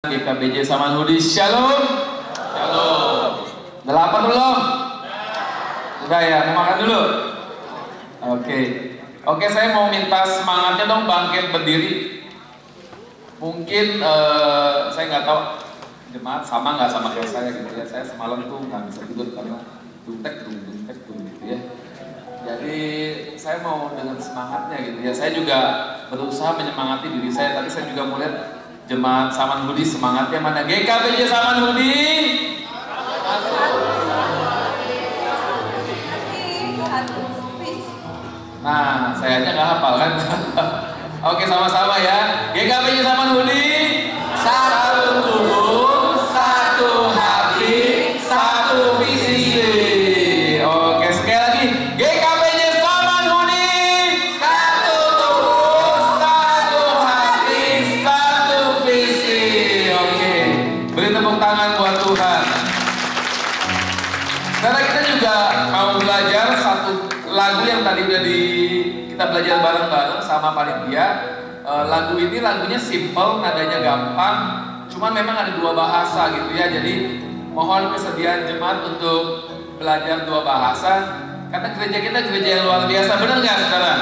GKBJ Samanhudi, shalom. Shalom. Udah lapar belum? Udah ya, mau makan dulu? Oke, saya mau minta semangatnya dong bangkit berdiri. Mungkin saya nggak tahu jemaat sama nggak sama kayak saya gitu ya. Saya semalam tuh nggak bisa tidur karena duntek gitu ya. Jadi saya mau dengan semangatnya gitu ya. Saya juga berusaha menyemangati diri saya, tapi saya juga mau lihat jemaat Samanhudi semangatnya mana? GKBJ Samanhudi. Nah, saya aja nggak hafal kan? Oke, sama-sama ya. GKBJ Samanhudi. Satu tubuh, satu hati, satu visi. Oke, sekali lagi. GKBJ Samanhudi. Satu tubuh, satu hati, satu visi. Oke, beri tepuk tangan buat Tuhan. Karena kita juga mau belajar satu lagu yang tadi udah kita belajar bareng-bareng sama panitia. Lagu ini lagunya simple, nadanya gampang, cuman memang ada dua bahasa gitu ya. Jadi mohon kesediaan jemaat untuk belajar dua bahasa, karena gereja kita gereja yang luar biasa, benar nggak sekarang?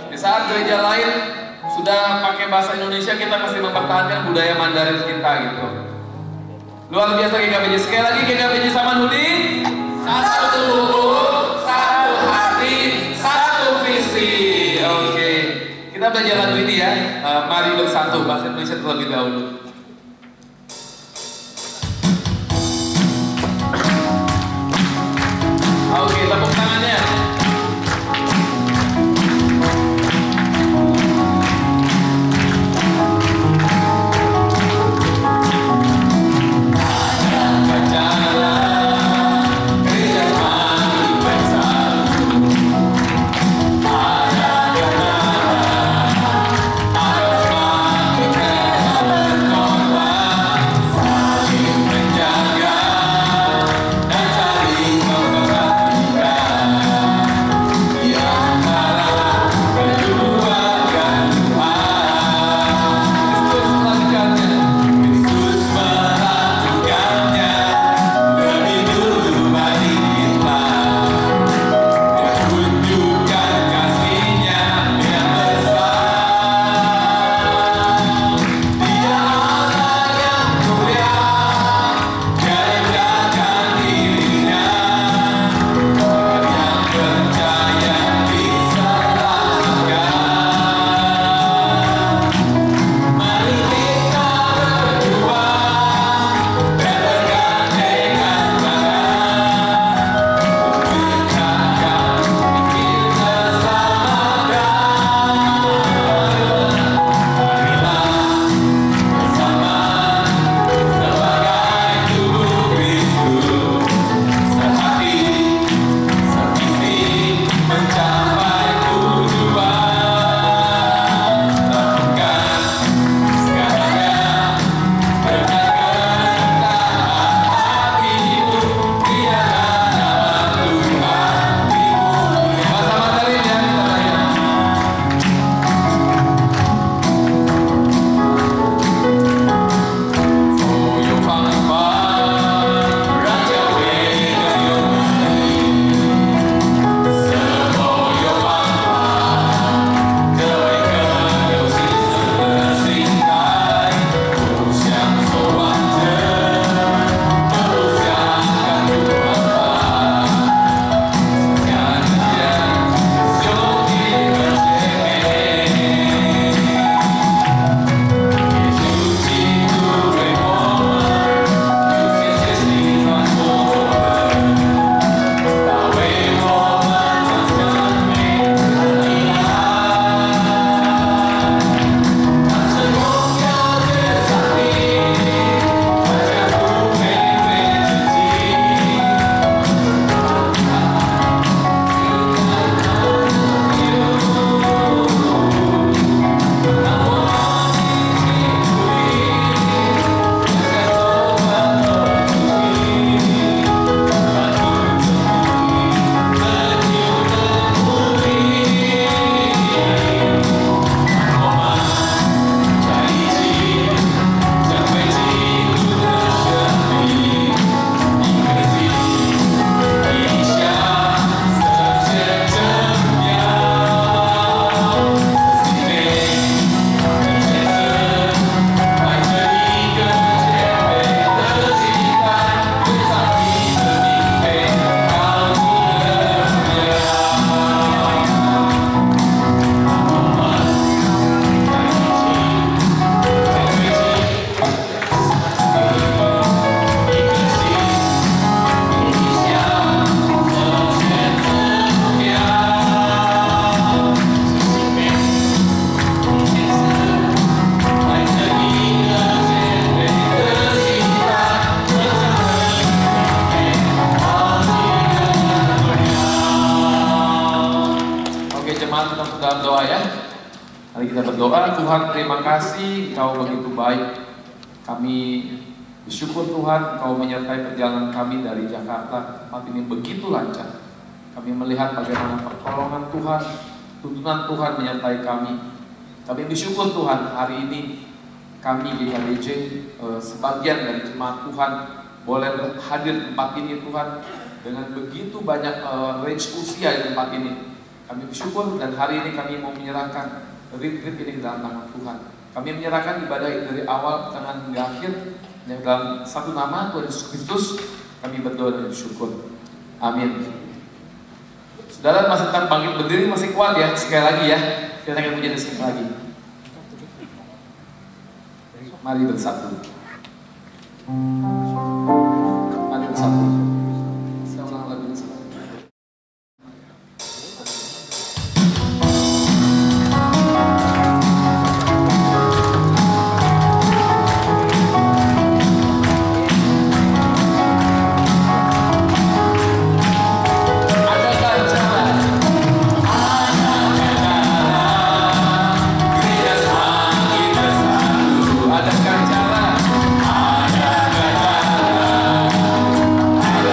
Di saat gereja lain sudah pakai bahasa Indonesia, kita masih mempertahankan budaya Mandarin kita gitu. Luar biasa GKBJ. Sekali lagi GKBJ Samanhudi. Satu tubuh, satu hati, satu visi. Oke, kita belajar lagu ini ya. Mari bersatu, bahasa Indonesia terlebih dahulu. Oke, tepuk tangannya. Ada berdoa, Tuhan terima kasih Engkau begitu baik. Kami bersyukur Tuhan Engkau menyertai perjalanan kami dari Jakarta. Tempat ini begitu lancar. Kami melihat bagaimana pertolongan Tuhan, tuntunan Tuhan menyertai kami. Kami bersyukur Tuhan hari ini kami di KDJ sebagian dari jemaat Tuhan boleh hadir di tempat ini Tuhan dengan begitu banyak range usia di tempat ini. Kami bersyukur dan hari ini kami mau menyerahkan retreat ini dalam nama Tuhan. Kami menyerahkan ibadah ini dari awal, tengah hingga akhir. Yang dalam satu nama Tuhan Yesus Kristus kami berdoa dan bersyukur. Amin. Saudara masih tetap bangkit berdiri, masih kuat ya. Sekali lagi ya, kita akan menjadi sekali lagi. Mari bersatu. Mari bersatu. Saya ulang lagi bersatu. Ada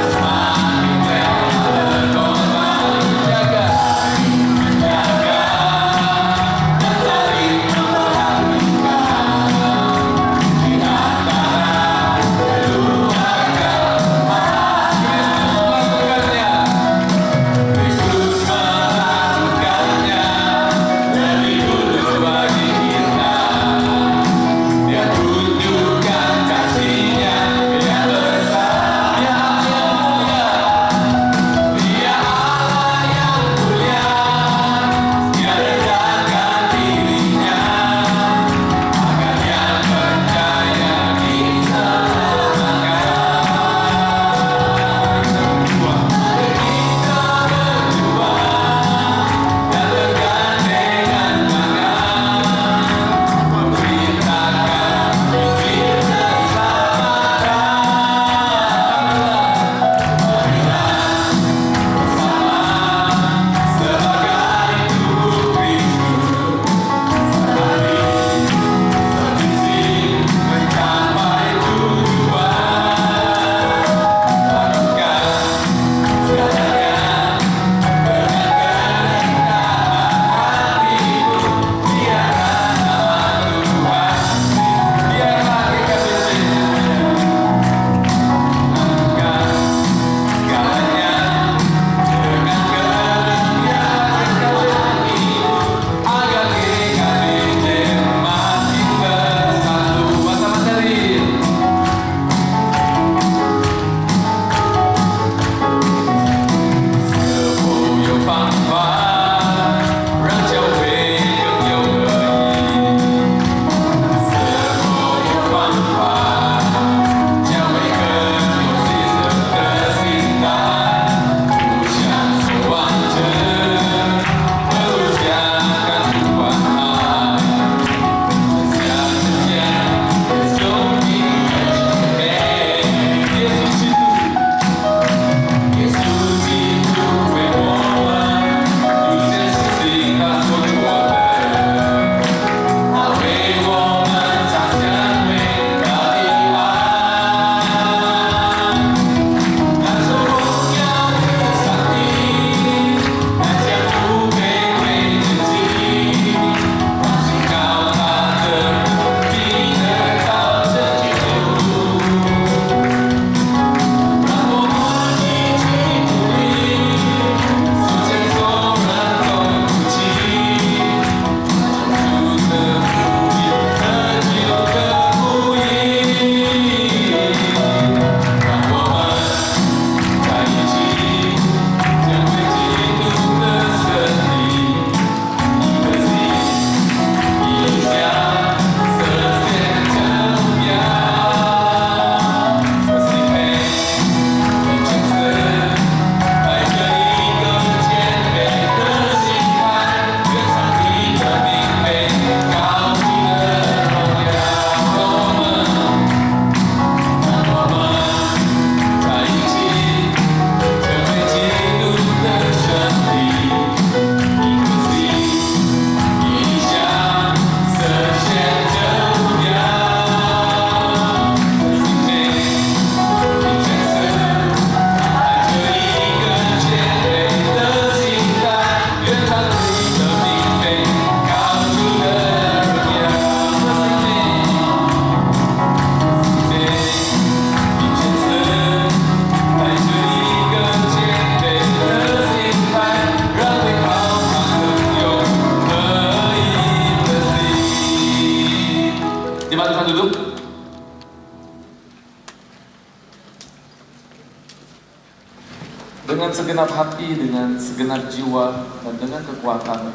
Dengan segenap hati, dengan segenap jiwa, dan dengan kekuatan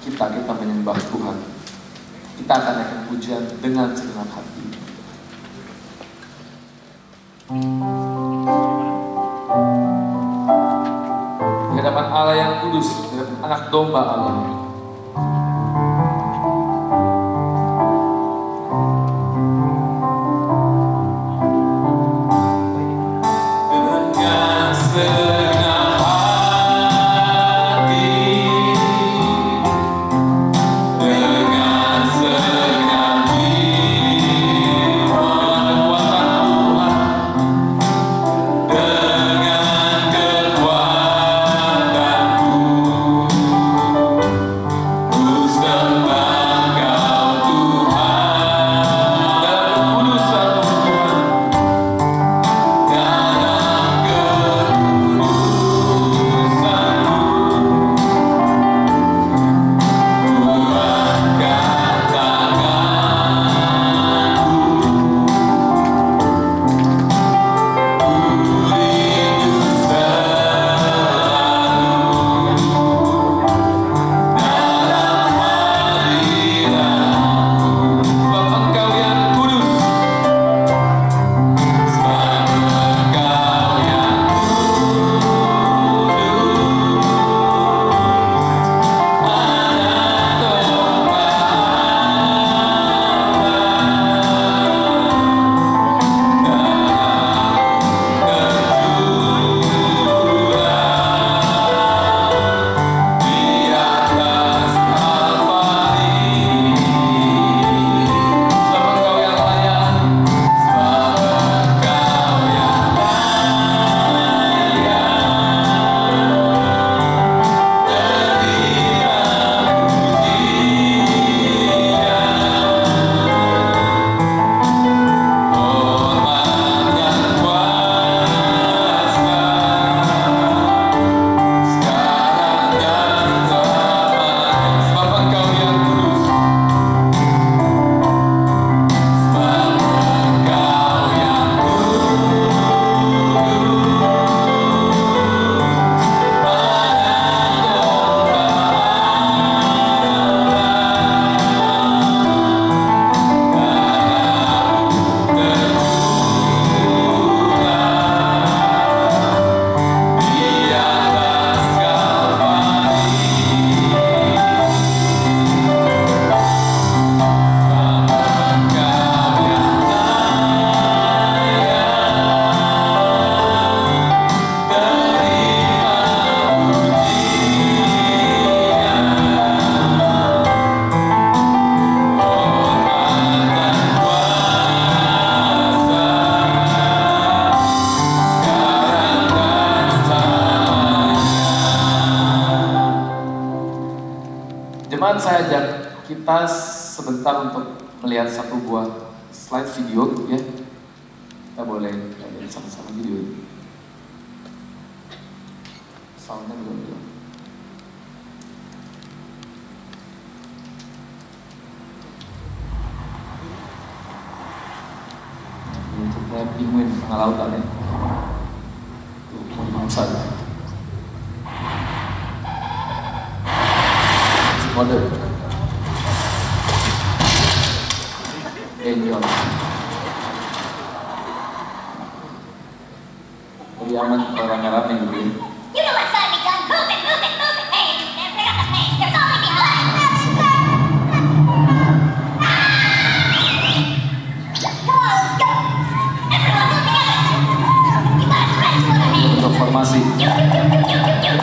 kita menyembah Tuhan. Kita akan naikkan pujian dengan segenap hati. Di hadapan Allah yang kudus, di hadapan anak domba Allah. Jemaat, saya ajak kita sebentar untuk melihat satu buah slide video ya. Kita boleh lihat sama-sama video ini. Soundnya belum. Ini contohnya penguin tengah lautan ya. Tuh, mau mangsa ya. Kode Angel lebih aman orang Arab yang begini. You know what's gotta be done? Move it, move it, move it. Hey, pick up the pace. They're falling behind. Come on, let's go. Everyone, move together. You gotta stretch for the hand. Untuk formasi. You. Hey, here we go.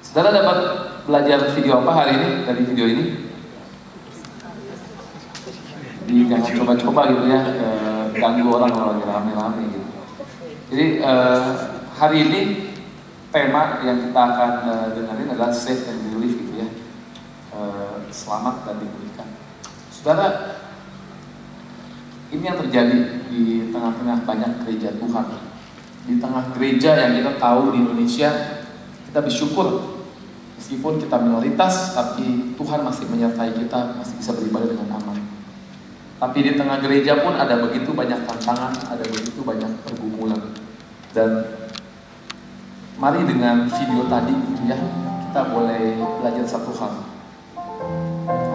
Saudara dapat belajar video apa hari ini dari video ini? Jadi jangan coba-coba gitu ya, ganggu orang kalau lagi rame-rame gitu. Jadi hari ini tema yang kita akan dengerin adalah Save and Relief gitu ya. Selamat dan dipulihkan. Saudara, ini yang terjadi di tengah-tengah banyak gereja Tuhan. Di tengah gereja yang kita tahu di Indonesia, kita bersyukur meskipun kita minoritas, tapi Tuhan masih menyertai kita, masih bisa beribadah dengan aman. Tapi di tengah gereja pun ada begitu banyak tantangan, ada begitu banyak pergumulan. Dan mari dengan video tadi gitu ya, kita boleh belajar satu hal.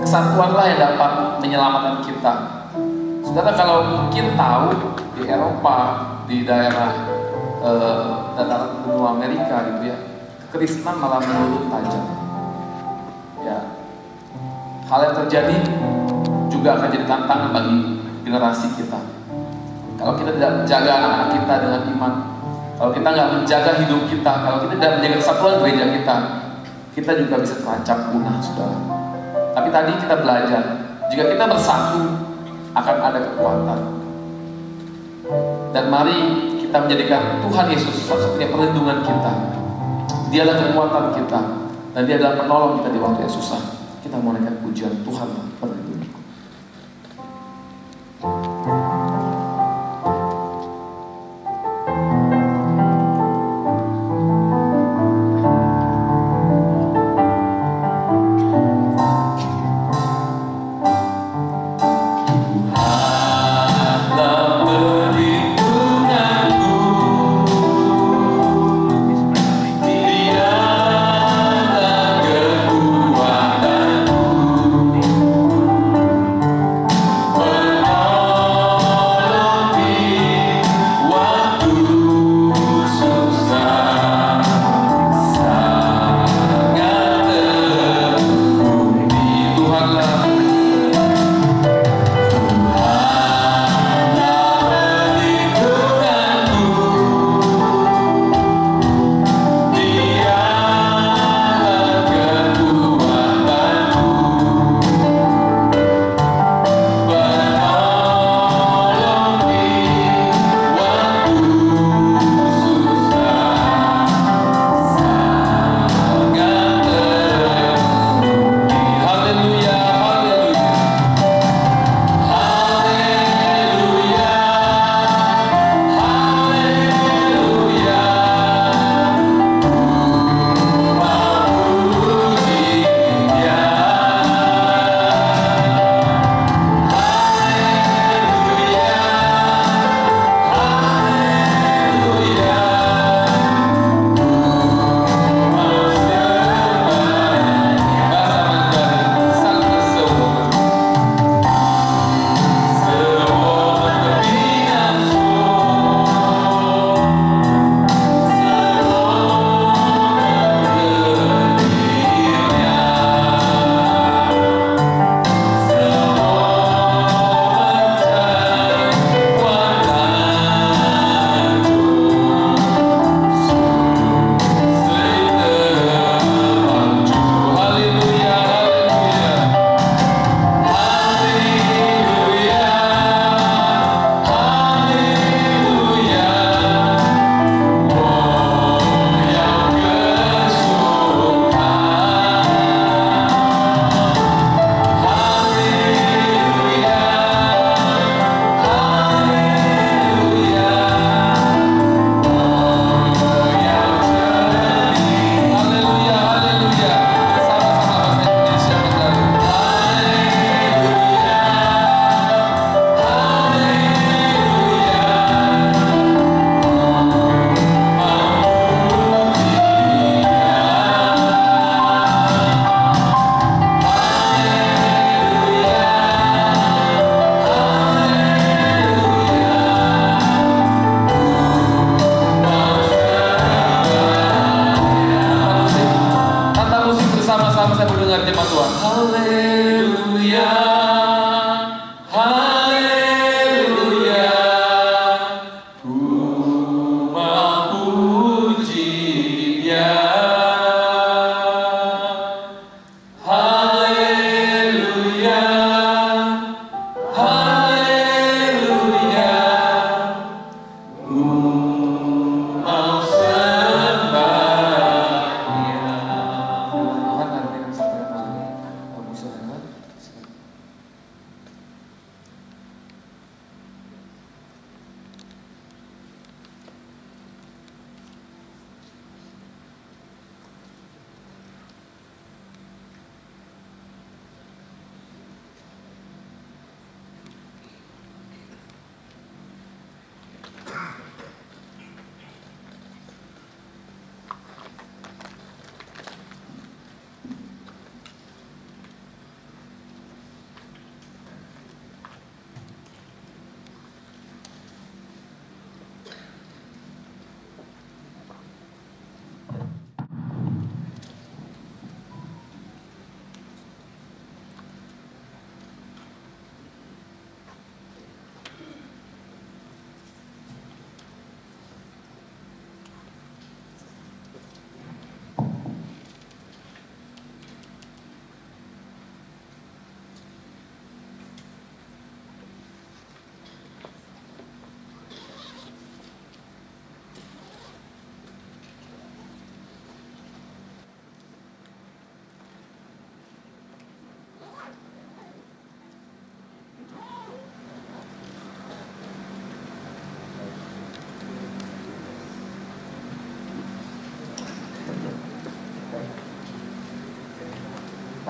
Kesatuanlah yang dapat menyelamatkan kita. Saudara, kalau mungkin tahu di Eropa, di daerah dataran benua Amerika gitu ya, kekristenan malah menurun tajam. Ya, hal yang terjadi juga akan jadi tantangan bagi generasi kita. Kalau kita tidak menjaga anak-anak kita dengan iman, kalau kita nggak menjaga hidup kita, kalau kita tidak menjaga kesatuan gereja kita juga bisa terancam punah, saudara. Tapi tadi kita belajar, jika kita bersatu akan ada kekuatan. Dan mari kita menjadikan Tuhan Yesus satu-satunya perlindungan kita. Dia adalah kekuatan kita, dan Dia adalah penolong kita di waktu yang susah. Kita mau naikkan pujian Tuhan perlindunganku. Dia adalah kekuatanku.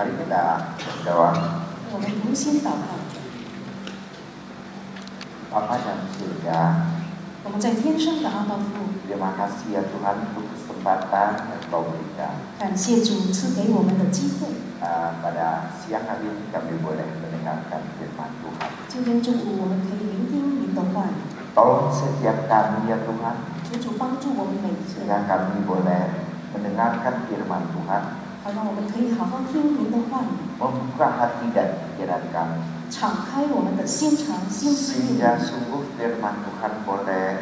Mari kita berdoa. 我们同心祷告。 Bapa dalam surga, 我们在天上的阿爸父， terima kasih ya Tuhan untuk kesempatan yang Kau berikan. 感谢主赐给我们的机会。 Pada siang hari ini kami boleh mendengarkan firman Tuhan. 今天中午我们可以聆听您的话语， Tolong setiap kami ya Tuhan, 求主帮助我们每一个， sehingga kami boleh mendengarkan firman Tuhan, 好让我们可以好好听您的话语， membuka hati dan pikiran kami, 敞开我们的心肠、心思意 sehingga 念， sungguh firman Tuhan boleh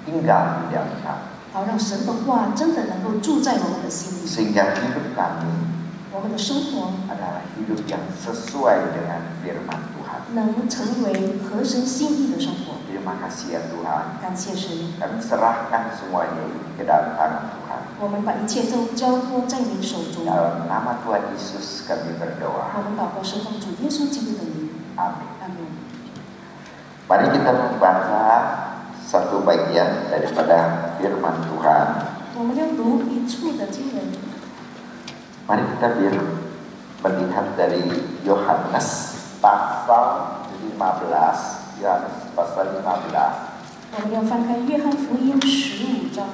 tinggal di dalam kami, 好让神的话真的能够住在我们的心里， sehingga hidup kami 我们的生活 adalah hidup yang sesuai dengan firman Tuhan. 能成为合神心意的生活。 Terima kasih ya Tuhan. 感谢神， Kami serahkan semuanya ini ke dalam tangan Tuhan. 我们把一切都交托在您手中。 Dalam nama Tuhan Yesus kami 我 berdoa. 们祷告是奉主耶稣基督的名， Amin. 阿门。 Mari kita membaca satu bagian daripada firman Tuhan. 我们要读一处的经文， Mari kita melihat dari Yohanes pasal 15. Yohanes pasal 15. 我们要翻开约翰福音15章，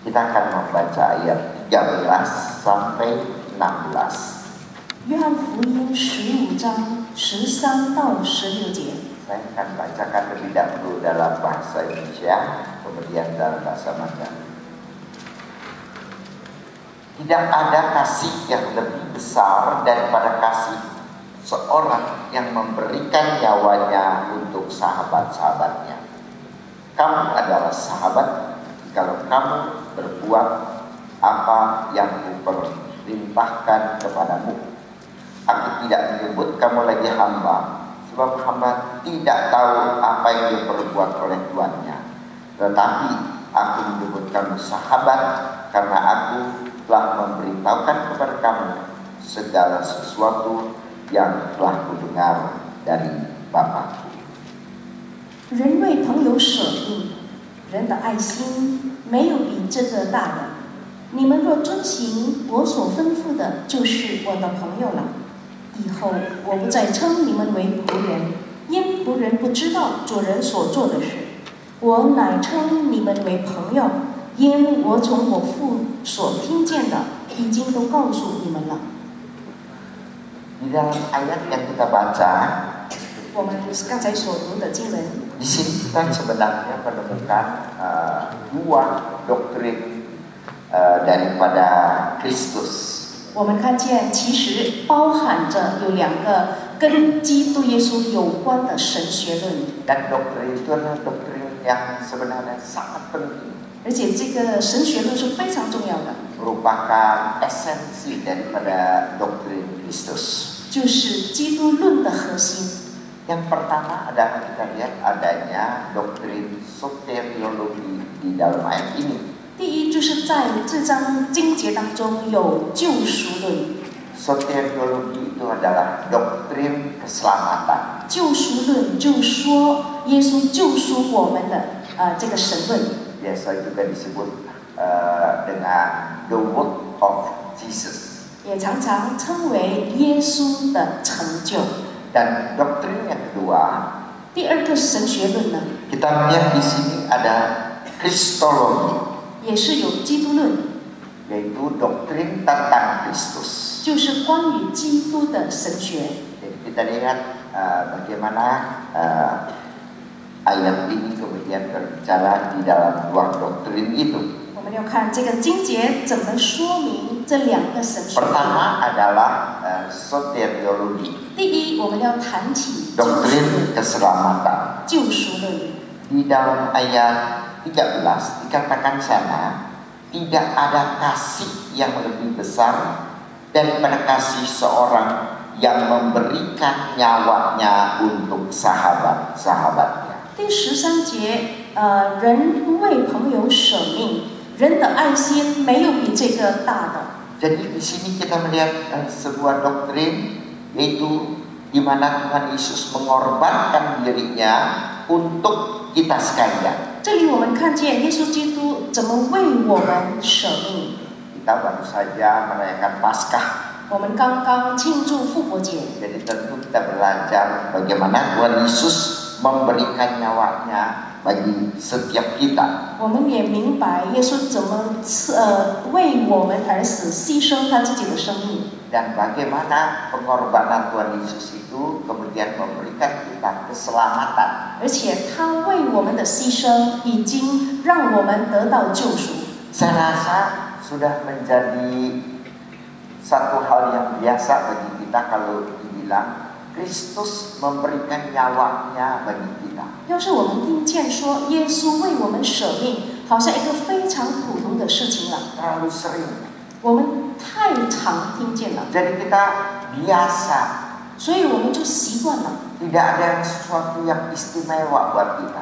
Kita akan membaca ayat 13 sampai 16. 约翰福音15章13到16节。 Saya akan bacakan lebih dahulu dalam bahasa Indonesia, kemudian dalam bahasa Mandarin. Tidak ada kasih yang lebih besar daripada kasih seorang yang memberikan nyawanya untuk sahabat-sahabatnya. Kamu adalah sahabat kalau kamu berbuat apa yang kuperintahkan kepadamu. Aku tidak menyebut kamu lagi hamba, sebab hamba tidak tahu apa yang diperbuat oleh tuannya. Tetapi aku menyebut kamu sahabat karena aku telah memberitahukan kepada kamu segala sesuatu yang telah kudengar dari Bapa. 人为朋友舍命，人的爱心没有比这个大的。你们若遵行我所吩咐的，就是我的朋友了。以后我不再称你们为仆人，因仆人不知道主人所做的事。我乃称你们为朋友，因我从我父所听见的，已经都告诉你们了。 Di dalam ayat yang kita baca, 我们刚才所读的经文， di sini kita sebenarnya menemukan dua doktrin daripada Kristus. 我们看见其实包含着有两个跟基督耶稣有关的神学论， Dan doktrin itu adalah doktrin yang sebenarnya sangat penting, 而且这个神学论是非常重要的， merupakan esensi daripada doktrin Kristus. 就是基督论的核心。 Yang pertama adalah kita lihat adanya doktrin soteriologi di dalam ayat ini. 第一，就是在这章经节当中有救赎论。 Soteriologi itu adalah doktrin keselamatan. 救赎论就说耶稣救赎我们的这个神论， Biasa juga disebut dengan the work of Jesus. 也常常称为耶稣的成就。 Dan doktrin yang kedua, 第二个神学论呢， kita melihat di sini ada Kristologi, 也是有基督论， yaitu doktrin tentang Kristus. 就是关于基督的神学。 Jadi kita lihat bagaimana ayat ini kemudian berbicara di dalam dua doktrin itu. 我们要看这个经节怎么说明这两个神学。 Pertama adalah soteriologi, 第一，我们要谈起救赎 doktrin 论。 keselamatan. 救赎论 Di dalam ayat 13 dikatakan sana, tidak ada kasih yang lebih besar daripada kasih seorang yang memberikan nyawanya untuk sahabat-sahabatnya. 第13节，人为朋友舍命，人的爱心没有比这个大的。 Jadi di sini kita melihat sebuah doktrin, yaitu di mana Tuhan Yesus mengorbankan dirinya untuk kita sekalian. 这里我们看见耶稣基督怎么为我们舍命。 Kita baru saja merayakan Paskah 我们刚刚庆祝复活节， Jadi tentu kita belajar bagaimana Tuhan Yesus memberikan nyawanya bagi setiap kita. 我们也明白耶稣怎么为我们而死，牺牲他自己的生命。 Dan bagaimana pengorbanan Tuhan Yesus itu kemudian memberikan kita keselamatan. 而且他为我们的牺牲已经让我们得到救赎。 Saya rasa sudah menjadi satu hal yang biasa bagi kita kalau dibilang Kristus memberikan nyawanya bagi kita. 要是我们听见说耶稣为我们舍命，好像一个非常普通的事情了， Terlalu sering. 我们太常听见了， Jadi kita biasa. 所以我们就习惯了， Tidak ada sesuatu yang istimewa buat kita.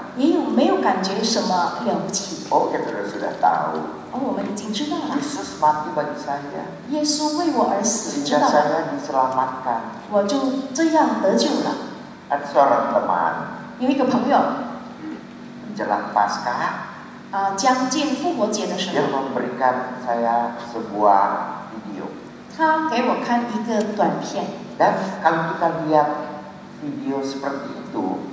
没有感觉什么了不起。 Oh, kita sudah tahu. 而我们已经知道了， Yesus mati bagi saya. 耶稣为我而死，知 Sehingga 道了， saya diselamatkan. 我就这样得救了。 Ada seorang teman 有一个朋友， menjelang Paskah, 将近复活节的时 dia 候， memberikan saya sebuah video. 他给我看一个短片， Dan kalau kita lihat video seperti itu,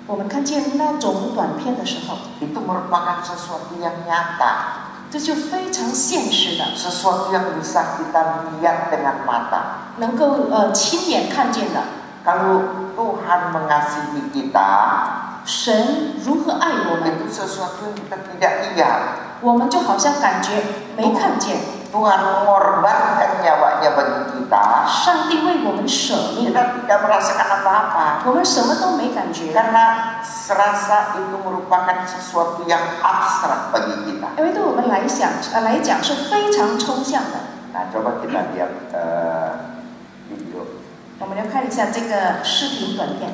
我们看见那种短片的时候， itu merupakan sesuatu yang nyata, 这就非常现实的， sesuatu yang bisa kita lihat dengan mata. 能够亲眼看见的。 Kalau Tuhan mengasihi kita, 神如何爱我们， itu sesuatu yang kita tidak lihat. 我们就好像感觉没看见。 Tuhan mengorbankan nyawanya bagi kita, 上帝为我们舍命， kita tidak merasakan apa-apa. 我们什么都没感觉， Karena serasa itu merupakan sesuatu yang abstrak bagi kita. 因为对我们来讲是非常抽象的。 Nah, coba kita lihat video. 我们来看一下这个视频短片。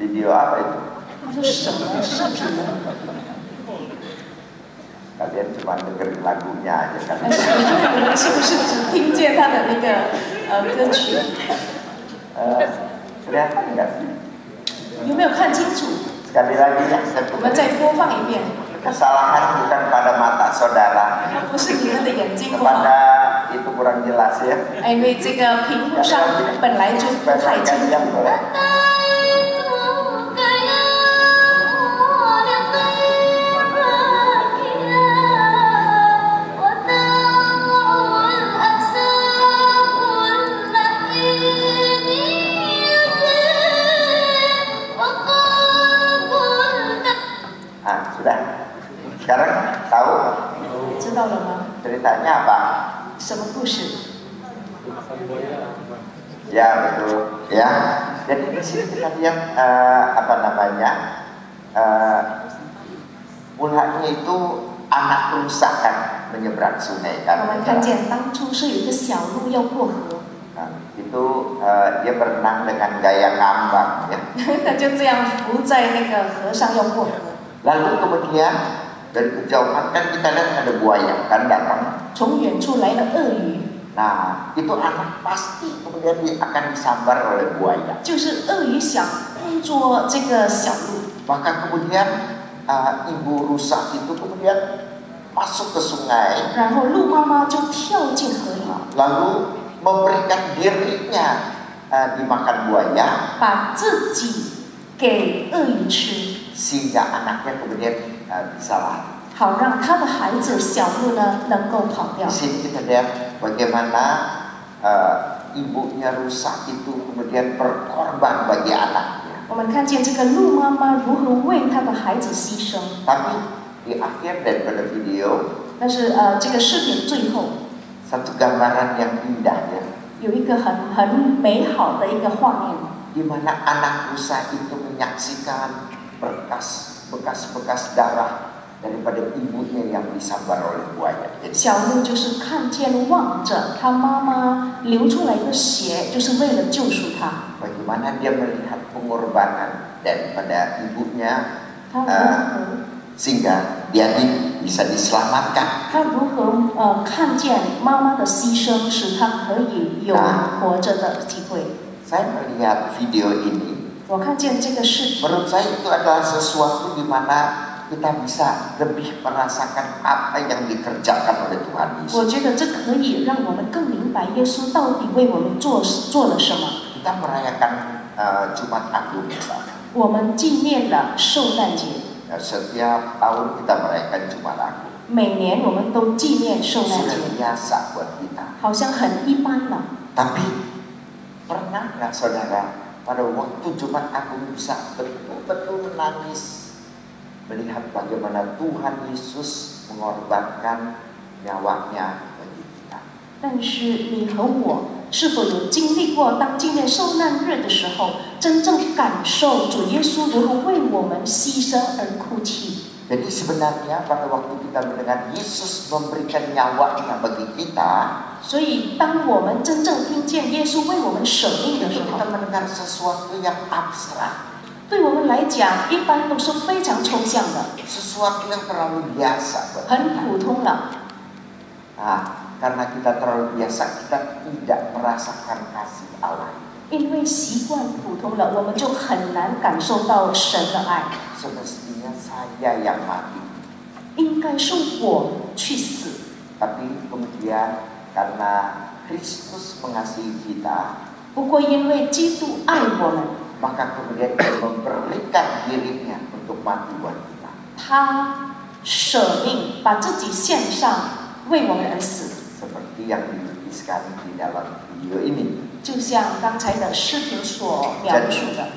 Video apa itu? 这是什么视频呢？ Kalian cuma dengerin lagunya aja kan? 你们是不是只听见他的那个歌曲？ Kelihatan nggak sih? 有没有看清楚？ Sekali lagi ya, saya 我们再播放一遍。 kesalahan bukan pada mata saudara, 不是你们的眼睛不好， kepada itu kurang jelas ya. 因为这个屏幕上本来就不太清楚。 Nah, sudah. Sekarang tahu 知道了吗？ ceritanya apa? 什么故事？ Ya betul. Ya. Jadi di sini kita lihat apa namanya? Mulanya itu anak rusa kan menyeberang sungai 我 kan. 们看见当初是有一个小路要过河， Nah, itu dia berenang dengan gaya ngambang ya. 他就这样浮在那个河上要过河。 Lalu kemudian dari kejauhan kan kita lihat ada buaya kan datang. 从远处来了鳄鱼， Nah, itu anak pasti kemudian dia akan disambar oleh buaya. 就是鳄鱼想捕捉这个小鹿， Maka kemudian ibu rusa itu kemudian masuk ke sungai, 然后鹿妈妈就跳进河里， lalu memberikan dirinya dimakan buaya, 把自己给鳄鱼吃， sehingga anaknya kemudian bisa lari. 好让他的孩子小鹿呢能够跑掉 Di。sini kita lihat bagaimana ibunya rusa itu kemudian berkorban bagi anaknya. 我们看见这个鹿妈妈如何为她的孩子牺牲， Tapi di akhir daripada video 但是这个视频最后 satu gambaran yang indah ya, 有一个很美好的一个画面， di mana anak rusa itu menyaksikan bekas-bekas darah daripada ibunya yang disambar oleh buaya. 小鹿就是看见望着他妈妈流出来的血，就是为了救赎他。 Bagaimana dia melihat pengorbanan daripada ibunya 他如何 sehingga dia bisa diselamatkan. 他如何看见妈妈的牺牲，使他可以有活着的机会？ Saya melihat video ini, 我看见这个视频， menurut saya itu adalah sesuatu di mana kita bisa lebih merasakan apa yang dikerjakan oleh Tuhan 我 Yesus. 觉得这可以让我们更明白耶稣到底为我们做了什么。 Kita merayakan Jumat Agung misalnya. 我们纪念了受难节， Setiap tahun kita merayakan Jumat Agung. 每年我们都纪念受难 Sudah 节， biasa buat kita. 好像很一般了。 Tapi pernah nggak saudara pada waktu Jumat Agung bisa betul-betul menangis melihat bagaimana Tuhan Yesus mengorbankan nyawanya bagi kita? 但是你和我是否有经历过，当纪念受难日的时候，真正感受主耶稣如何为我们牺牲而哭泣？ Jadi sebenarnya pada waktu kita mendengar Yesus memberikan nyawanya bagi kita, 所以，当我们真正听见耶稣为我们舍命的 itu 时候 kita，mendengar sesuatu yang abstrak, 对我们来讲，一般都是非常抽象的， sesuatu yang terlalu biasa buat 很 kita. 普通了。 Karena kita terlalu biasa, kita tidak merasakan kasih Allah. 因为习惯普通了，我们就很难感受到神的爱。 Semestinya saya yang mati, 应该是我去死， tapi kemudian karena Kristus mengasihi kita, 不过因为基督爱我们， maka kemudian Dia memberikan dirinya untuk mati buat kita. 他舍命，把自己献上，为我们而死。 Seperti yang dituliskan di dalam video ini. 就像刚才的视频所描述的，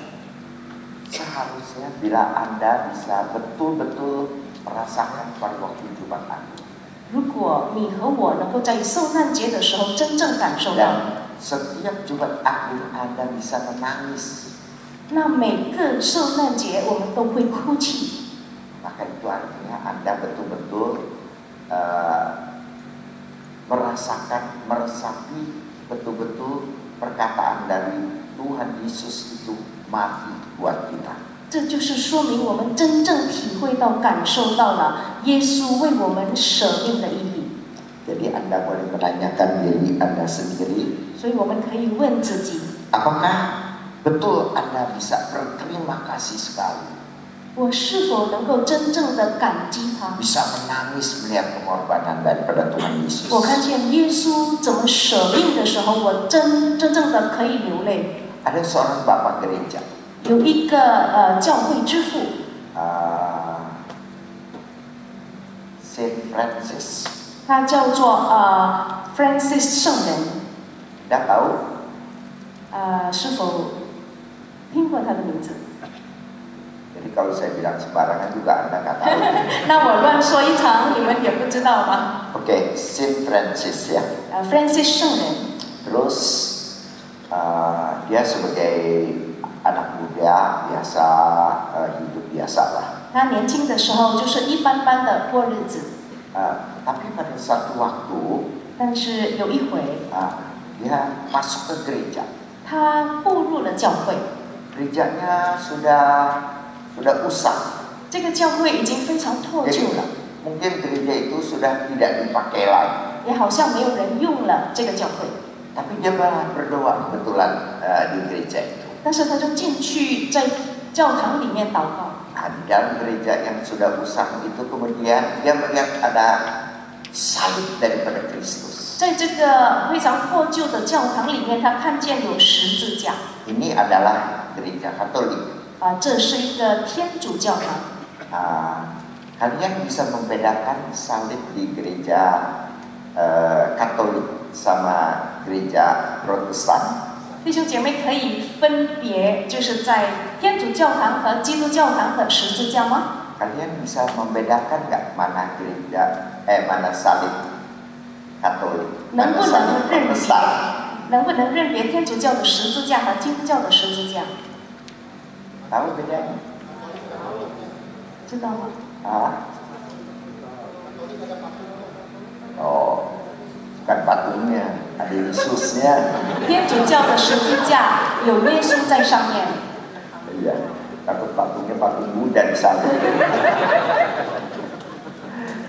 Seharusnya bila Anda bisa betul-betul merasakan pada waktu Jumat Agung, 如果你和我能够在受难节的时候真正感受到， dan setiap Jumat Agung Anda bisa menangis, 那每个受难节我们都会哭泣， maka itu artinya Anda betul-betul merasakan, meresapi betul-betul perkataan dari Tuhan Yesus itu mati buat kita. 这就是说明我们真正体会到、感受到了耶稣为我们舍命的意义。 Jadi Anda boleh menanyakan diri Anda sendiri, 所以我们可以问自己： apakah betul Anda bisa berterima kasih sekali, 我是否能够真正的感激他？ bisa menangis melihat pengorbanan daripada Tuhan Yesus? 我看见耶稣怎么舍命的时候，我真正的可以流泪。 Ada seorang bapak gereja, 有一个教会之父， Saint Francis. 他叫做Francis 圣人。 Anda tahu? 是否听过他的名字？ Jadi kalau saya bilang sembarangan juga Anda nggak tahu. 那我乱说一场，你们也不知道吗？ Oke, Saint Francis ya. Francis 圣人， Terus dia sebagai anak muda biasa hidup biasa lah. 他年轻的时候就是一般般的过日子， Tapi pada suatu waktu 但是有一回， dia masuk ke gereja. 他步入了教会。 Gerejanya sudah usang. 这个教会已经非常破 Jadi 旧了， mungkin gereja itu sudah tidak dipakai lagi. 也好像没有人用了这个教会。 Tapi dia malah berdoa kebetulan di gereja itu. 但是他就进去在教堂里面祷告。 Di dalam gereja yang sudah usang itu kemudian dia melihat ada salib daripada Kristus. 在这个非常破旧的教堂里面，他看见有十字架。 Ini adalah gereja Katolik. 这是一个天主教堂。 Kalian bisa membedakan salib di gereja Katolik sama gereja Protestan? 弟兄姐妹可以分别，就是在天主教堂和基督教堂的十字架吗？ Kalian bisa membedakan nggak mana gereja, mana salib Katolik, 能 mana 不 salib 能认别？ Protestan? 能不能认别天主教的十字架和基督教的十字架？ Tahu bedanya? 知道吗？ Oh, bukan patungnya, ada Yesusnya. 天主教的十字架有耶稣在上面， Iya. Aku Minggu dan salib.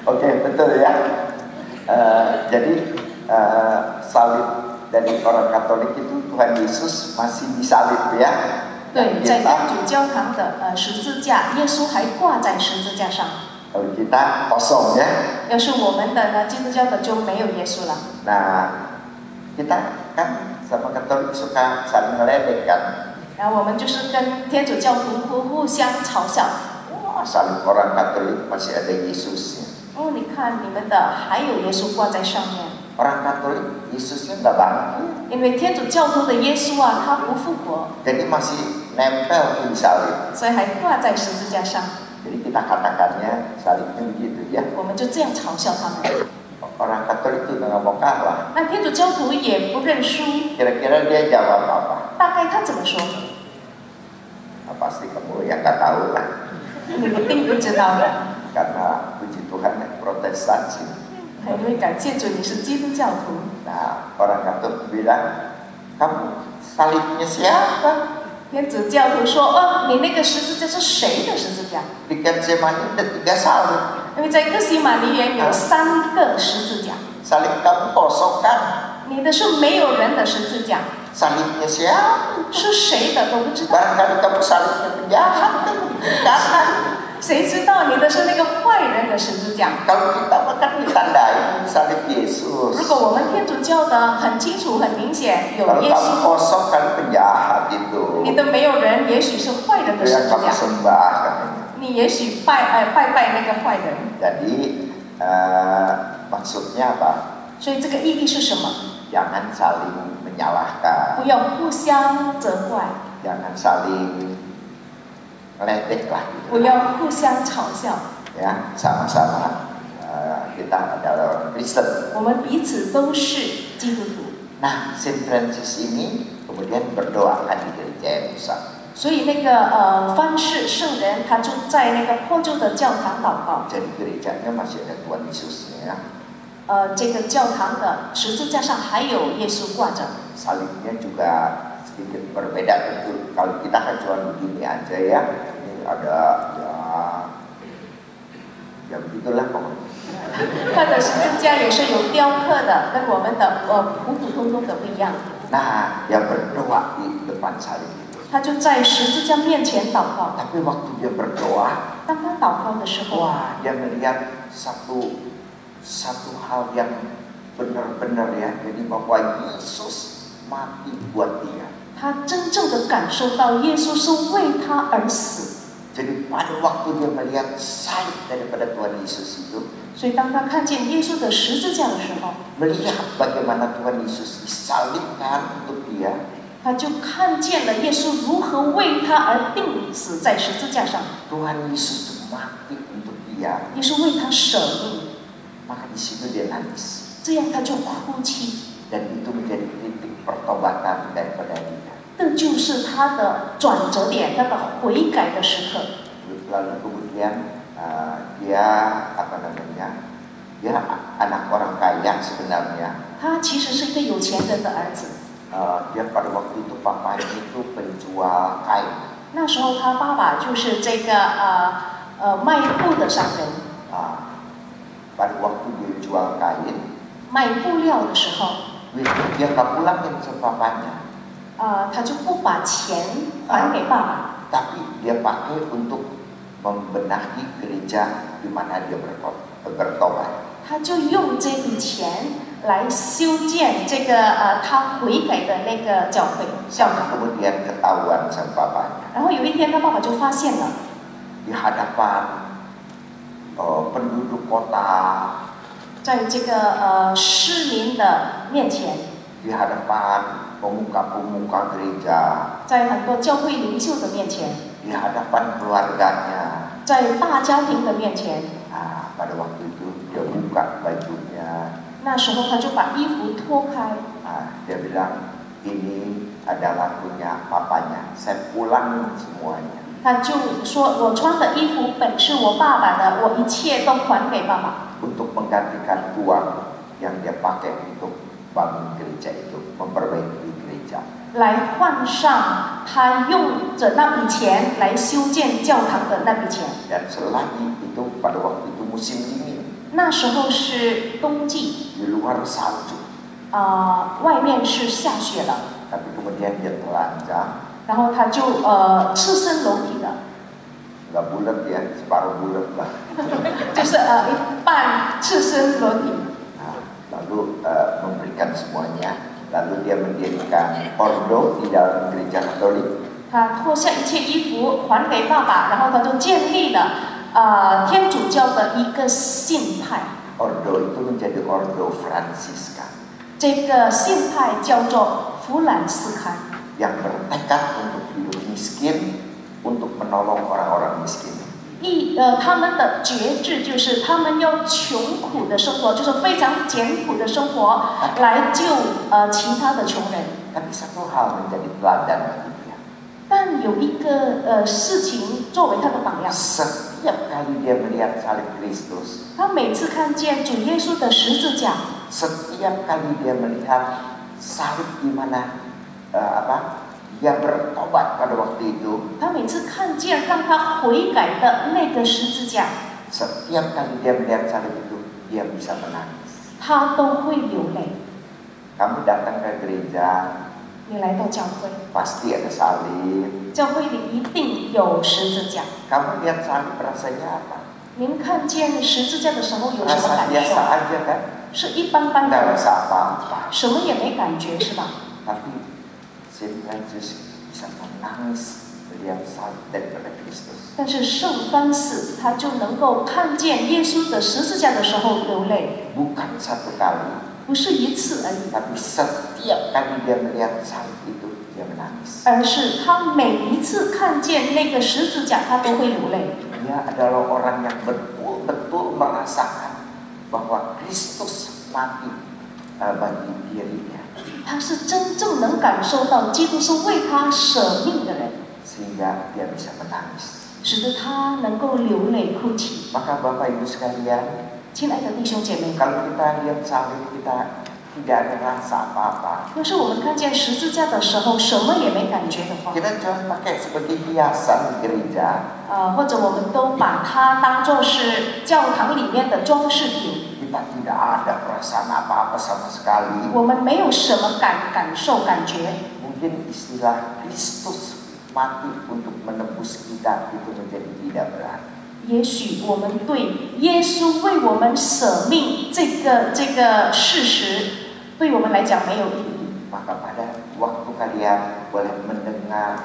Oke, betul ya. Jadi salib dari orang Katolik itu Tuhan Yesus masih disalib ya. 对，在天主教堂的十字架，耶稣还挂在十字架上。 Kalau kita kosong ya. 要是我们的呢，基督教的就没有耶稣了。 Nah, kita kan sama Katolik suka saling meledek kan. 然后我们就是跟天主教徒互相嘲笑。 Wah, saling orang Katolik masih ada Yesusnya. 哦，你看你们的还有耶稣挂在上面。 Orang Katolik Yesusnya nggak bangkit. 因为天主教徒的耶稣啊，他不复活， Jadi masih nempel di salib. 所以还挂在十字架上。 Jadi kita katakannya salibnya begitu ya. 我们就这样嘲笑他们。 Orang Katolik itu nggak mau kalah. 那天主教徒也不认输， Kira-kira dia jawab apa? 大概他怎么说？ Pasti kamu yang nggak tahu lah. 你一定不知道的。 Karena puji Tuhan Protestan sih. 因为感谢主，你是基督教徒。 Nah, orang Katolik bilang, kamu salibnya siapa? 天主教徒说：“哦，你那个十字架是谁的十字架？ Di Getsemani ada 3 salib. 因为在哥西玛尼园有3个十字架， Salib kamu kosong kan? 你的是没有人的十字架， Salibnya siapa? 是谁的都不知道。 Barangkali kamu salibnya penjahat kan? Jangan. 谁知道你的是那个坏人的十字架？ Kalau kita makan ditandai salib Yesus. 如果我们天主教的很清楚、很明显有 Kalau 耶 kamu 稣， kosong kan penjahat itu. 你的没有人，也许是坏人的 Itu 十 yang 字 kamu 架， sembah katanya. 你也许拜那个坏人。 Jadi maksudnya apa? 所以这个意义是什么？ Jangan saling menyalahkan. 不要互相责怪， Jangan saling meledek lah gitu. 不要互相嘲笑。 Ya, sama-sama kita adalah orang Kristen. 我们彼此都是基督徒。 Nah, Saint Francis ini kemudian berdoakan di gereja yang rusak. 所以那个方士圣人，他就在那个破旧的教堂祷告。 Jadi gerejanya masih ada Tuhan Yesusnya. 这个教堂的十字架上还有耶稣挂着。 Salibnya juga sedikit berbeda tentu. Kalau kita kan cuma begini aja ya. Ini ada ya begitulah pokoknya. 他的十字架也是有雕刻的，跟我们的普普通通的不一样。 Nah, dia berdoa di depan salib itu. 他就在十字架面前祷告。 Tapi waktu dia berdoa, 当他祷告的时候， wah, dia melihat satu hal yang benar-benar ya. Jadi bahwa Yesus mati buat dia. 他真正的感受到耶稣是为他而死。 Jadi pada waktu dia melihat salib daripada Tuhan Yesus itu, 所以当他看见耶稣的十字架的时候， melihat bagaimana Tuhan Yesus disalibkan untuk dia, 他就看见了耶稣如何为他而钉死在十字架上。 Tuhan Yesus mati untuk dia. 耶稣为他舍命， Maka di situ dia nangis. 这样他就哭泣。 Dan itu menjadi titik pertobatan daripada dia. 这就是他的转折点，他的悔改的时刻。 Lalu kemudian dia dia anak orang kaya sebenarnya. 他其实是一个有钱人的儿子。 Dia pada waktu itu papanya itu penjual kain. 那时候他爸爸就是这个卖布的商人。 Pada waktu dia jual kain, 卖布料的时候， dia nggak pulangin ke papanya. 他就不把钱还给爸爸， Tapi dia pakai untuk membenahi gereja di mana dia bertobat. 他就用这笔钱来修建这个他悔改的那个教会教堂。 Kemudian ketahuan sama papanya. 然后有一天，他爸爸就发现了， Di hadapan penduduk kota, 在这个市民的面前， di hadapan pemuka-pemuka gereja, 在很多教会领袖的面前， di hadapan keluarganya. 在大家庭的面前， Pada waktu itu dia buka bajunya. 那时候他就把衣服脱开， Dia bilang, ini adalah punya papanya. Saya pulang semuanya. 他就说：“我穿的衣服本是我爸爸的，我一切都还给爸爸。” Untuk menggantikan uang yang dia pakai untuk bangun gereja itu, memperbaiki gereja. 来换上他用着那笔钱来修建教堂的那笔钱。 Dan selagi itu pada waktu itu musim dingin. 那时候是冬季， Di luar salju. 外面是下雪了， Tapi kemudian dia telanjang. 然后他就赤身裸体的， Nggak bulat ya, separuh bulat lah. 就是一半赤身裸体。 Nah, lalu memberikan semuanya. Lalu dia mendirikan ordo di dalam gereja Katolik. 他脱下一切衣服还给爸爸，然后他就建立了天主教的一个信派。 Ordo itu menjadi ordo Fransiskan 这个信派叫做弗兰斯堪， yang bertekad untuk hidup miskin, untuk menolong orang-orang miskin. 他们的决志就是他们要穷苦的生活，就是非常简朴的生活，来救其他的穷人。 Tapi satu hal menjadi teladan bagi dia. 但有一个事情作为他的榜样， Setiap kali dia melihat salib Kristus, 他每次看见主耶稣的十字架， setiap kali dia melihat salib di mana dia bertobat pada waktu itu, 他每次看见让他悔改的那个十字架， setiap kali dia melihat salib itu, dia bisa menangis. 他都会流泪。 Kamu datang ke gereja, 你来到教会， pasti ada salib. 教会里一定有十字架。 Kamu lihat salib rasanya apa? 您看见十字架的时候有什么 Rasa 感 biasa 受？ aja kan? 是一般般 Nggak 的， rasa apa-apa. 什么也没感觉，是吧？ Tapi Saint Francis bisa menangis melihat salib daripada Kristus. 但是圣方死他就能够看见耶稣的十字架的时候流泪， Bukan satu kali, 不是一次而已， tapi setiap kali dia melihat salib itu, dia menangis. 而是他每一次看见那个十字架，他都会流泪。 Dia adalah orang yang betul-betul merasakan bahwa Kristus mati bagi dirinya. 他是真正能感受到基督是为他舍命的人， Sehingga dia bisa menangis. 使得他能够流泪哭泣。 Maka Bapak Ibu sekalian, 亲爱的弟兄姐妹， kalau kita lihat salib, kita tidak ada rasa apa-apa. 要是我们看见十字架的时候什么也没感觉的话， Kita cuma pakai sebagai hiasan di gereja. 或者我们都把它当作是教堂里面的装饰品， Kita tidak ada perasaan apa-apa sama sekali. 我们没有什么感受感觉。 Mungkin istilah Kristus mati untuk menebus kita itu menjadi tidak berat. 也许我们对耶稣为我们舍命这个事实，对我们来讲没有意义。 Maka pada waktu kalian boleh mendengar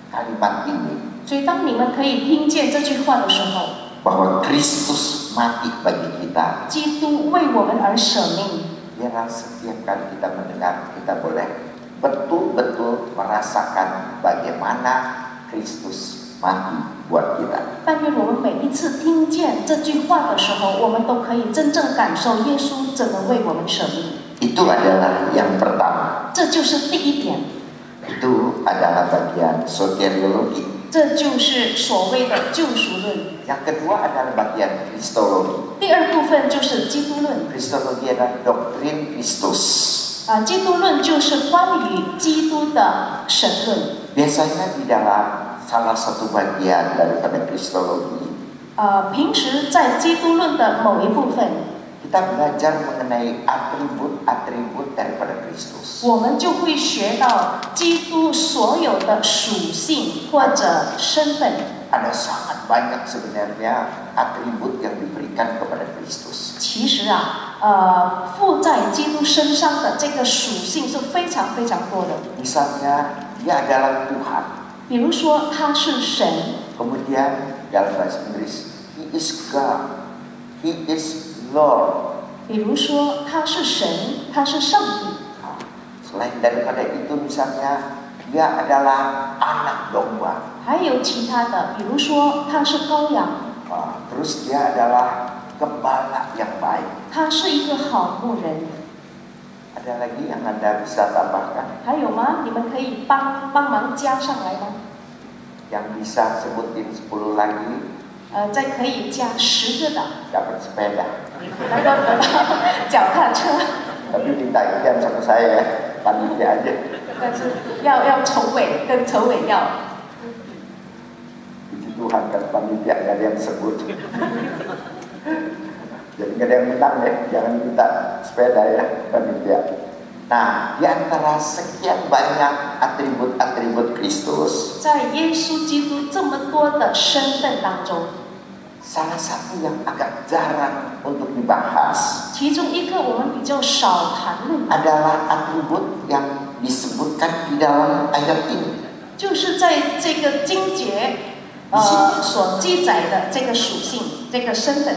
kalimat ini, 所以当你们可以听见这句话的时候， bahwa Kristus mati bagi kita, 基督为我们而舍命， biarlah setiap kali kita mendengar, kita boleh betul-betul merasakan bagaimana Kristus mati buat kita. 但愿我们每一次听见这句话的时候，我们都可以真正感受耶稣怎么为我们舍命。 Itu adalah yang pertama. 这就是第一点， Itu adalah bagian soteriologi. 这就是所谓的救赎论。 Yang kedua adalah bagian kristologi. 第二部分就是基督论。 Kristologi adalah doktrin Kristus. 基督论就是关于基督的神论。 Biasanya di dalam salah satu bagian daripada kristologi, 平时在基督论的某一部分， kita belajar mengenai atribut-atribut daripada Kristus. 我们就会学到基督所有的属性或者身份。 Ada sangat banyak sebenarnya atribut yang diberikan kepada Kristus. 其实附在基督身上的这个属性是非常非常多的。 Misalnya, dia adalah Tuhan. 比如说，他是神， Kemudian dalam bahasa Inggris, He is God, He is Lord. 比如说他是神，他是上帝。 Selain daripada itu, misalnya dia adalah anak domba. 还有其他的，比如说他是羔羊， Terus dia adalah gembala yang baik. 他是一个好牧人。 Ada lagi yang Anda bisa tambahkan? 还有吗？你们可以帮忙加上来吗？ Yang bisa sebutin 10 lagi, 再可以加10个的， dapat sepeda. 能够得到脚踏车。 Tapi minta izin sama saya ya, panitia aja. 但是要筹委，跟筹委要。 Puji Tuhan kan panitia nggak ada yang sebut. Jadi nggak ada yang menang ya, jangan minta sepeda ya panitia. Nah, di antara sekian banyak atribut-atribut Kristus, 在耶稣基督这么多的身份当中， salah satu yang agak jarang untuk dibahas 其中一个我们比较少谈论的， adalah atribut yang disebutkan di dalam ayat ini. 就是在这个经节所记载的这个属性、这个身份。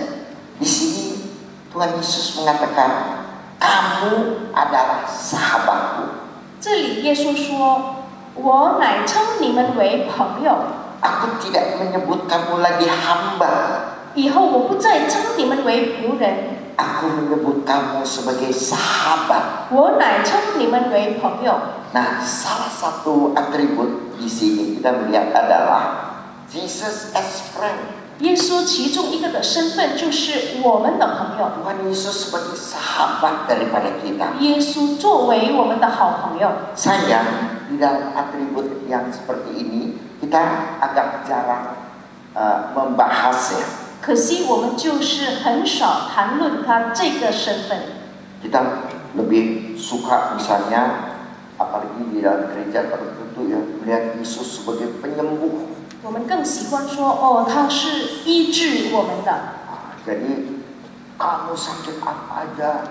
Di sini Tuhan Yesus mengatakan, kamu adalah sahabatku. 这里耶稣说：“我乃称你们为朋友， Aku tidak menyebut kamu lagi hamba. 以后我不再称你们为仆人， Aku menyebut kamu sebagai sahabat. 我乃称你们为朋友。” Nah, salah satu atribut di sini kita melihat adalah Jesus as friend. 耶稣其中一个的身份就是我们的朋友， Tuhan Yesus sebagai sahabat daripada kita. 耶稣作为我们的好朋友。 Sayang, di dalam atribut yang seperti ini kita agak jarang membahas ya. 可惜我们就是很少谈论他这个身份。 Kita lebih suka misalnya, apalagi di dalam gereja tertentu ya, melihat Yesus sebagai penyembuh. 我们更喜欢说，哦，他是医治我们的。 Jadi kamu sakit apa aja,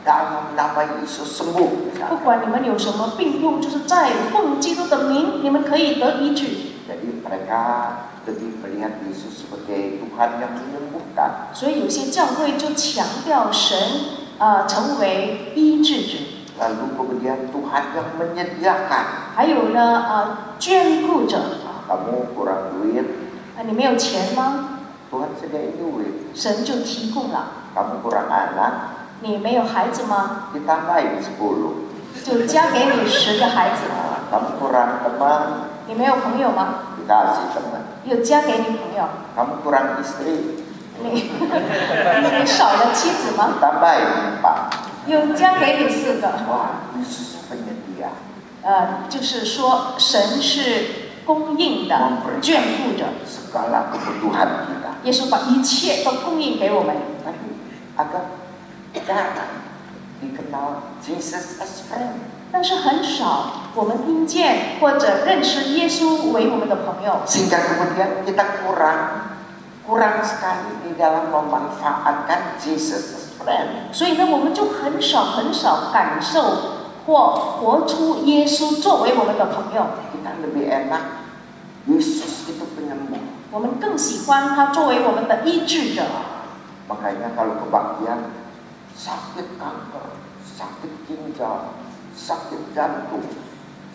dalam nama Yesus sembuh. 不管你们有什么病痛，就是在奉基督的名，你们可以得医治。 Jadi mereka lebih melihat Yesus sebagai Tuhan yang menyembuhkan. 所以有些教会就强调神成为医治者， Lalu kemudian Tuhan yang menyediakan. 还有呢眷顾者。 Kamu kurang duit, 你没有钱吗？ Tuhan sediain duit. 神就提供了。 Kamu kurang anak, 你没有孩子吗？ ditambahin 10. 就加给你10个孩子。 Kamu kurang teman, 你没有朋友吗？ dikasih teman. 又加给你朋友。 Kamu kurang istri, 你少了妻子吗？ tambahin 4. 又加给你4个。 Wah, Yesus penyedia. 就是说神是供应的眷顾者。 Segala kebutuhan kita. 耶稣把一切都供应给我们。 Tapi agak jarang dikenal Jesus as friend. 但是很少我们听见或者认识耶稣为我们的朋友， Sehingga kemudian kita kurang sekali di dalam memanfaatkan Jesus as friend. 所以呢，我们就很少感受或活出耶稣作为我们的朋友。 Kita lebih enak Yesus itu penyembuh. 我们更喜欢他作为我们的医治者。 Makanya kalau kebaktian, sakit kanker, sakit ginjal, sakit jantung,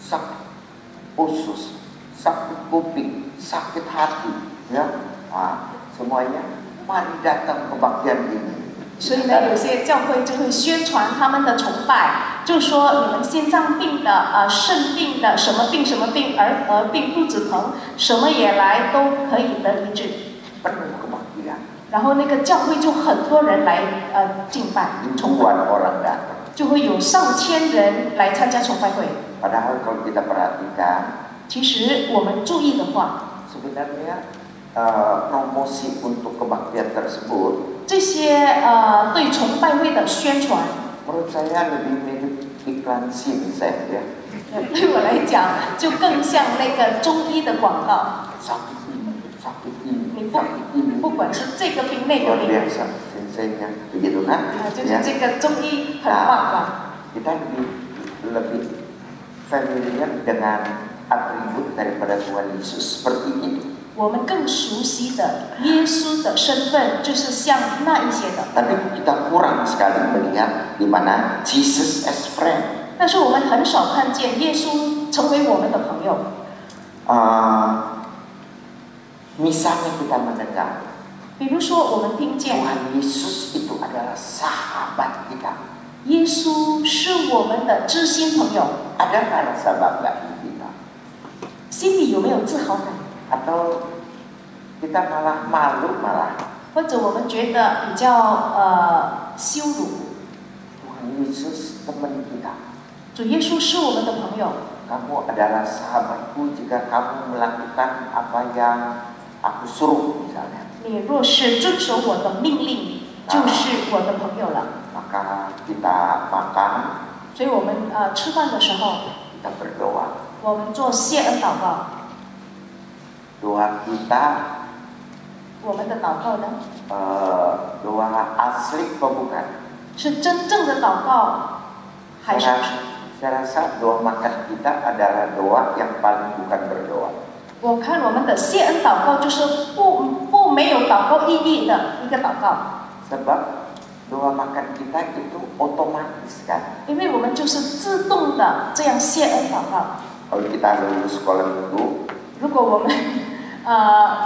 sakit usus, sakit kuping, sakit hati, ya, semuanya mari datang kebaktian ini. 所以呢，有些教会就会宣传他们的崇拜，就说你们心脏病的、肾病的、什么病、儿病、肚子疼，什么也来都可以得医治。 Penuh kebaktian. 然后那个教会就很多人来敬拜崇拜， Ribuan orang datang. 就会有上千人来参加崇拜会。 Padahal kalau kita perhatikan, 其实我们注意的话， sebenarnya promosi untuk kebaktian tersebut 这些对崇拜会的宣传， menurut saya lebih mirip iklan Sinsek ya. 对我来讲就更像那个中医的广告。 Sakit ini, sakit ini, 你 sakit ini. 不管是这个病那个 Luar 病， biasa Sinseknya, begitu kan? 就是 Ya. 这个中医很棒吧。 Kita lebih familiar dengan atribut daripada Tuhan Yesus seperti itu. 我们更熟悉的耶稣的身份，就是像那一些的。 Tapi kita kurang sekali melihat di mana Jesus as friend. 但是我们很少看见耶稣成为我们的朋友。 Misalnya kita mendengar 比如说，我们听见 Tuhan Yesus itu adalah sahabat kita. 耶稣是我们的知心朋友， Adakah rasa bangga di kita? 心里有没有自豪感？ Atau kita malah malu malah 或者我们觉得比较羞辱？ Tuhan Yesus teman kita. 主耶稣是我们的朋友。 Kamu adalah sahabatku jika kamu melakukan apa yang aku suruh misalnya. 你若是遵守我的命令，就是我的朋友了。 Maka kita makan, 所以我们吃饭的时候， kita berdoa. 我们做谢恩祷告。 Doa kita 我们的祷告呢， doa asli apa bukan? 是真正的祷告，还是？ Saya rasa doa makan kita adalah doa yang paling bukan berdoa. 我看我们的谢恩祷告就是不没有祷告意义的一个祷告。 Sebab doa makan kita itu otomatis kan. 因为我们就是自动的这样谢恩祷告。 Kalau kita lulus sekolah minggu, 如果我们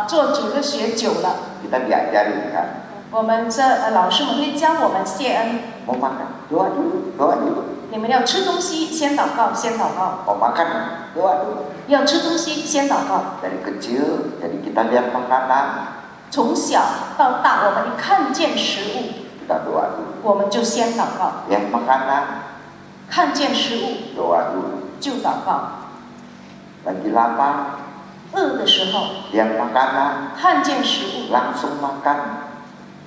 做主日学久了， kita diajarin kan. 我们老师们会教我们谢恩。 Mau makan, doa dulu, doa dulu. 你们要吃东西先祷告，先祷告。 Mau makan, doa dulu. 要吃东西先祷告。 Dari kecil, jadi kita lihat makanan, 从小到大，我们一看见食物， kita doa dulu. 我们就先祷告。 Lihat makanan, 看见食物 doa dulu. 就祷告。 Lagi lapar, 饿的时候， lihat makanan, 看见食物， langsung makan.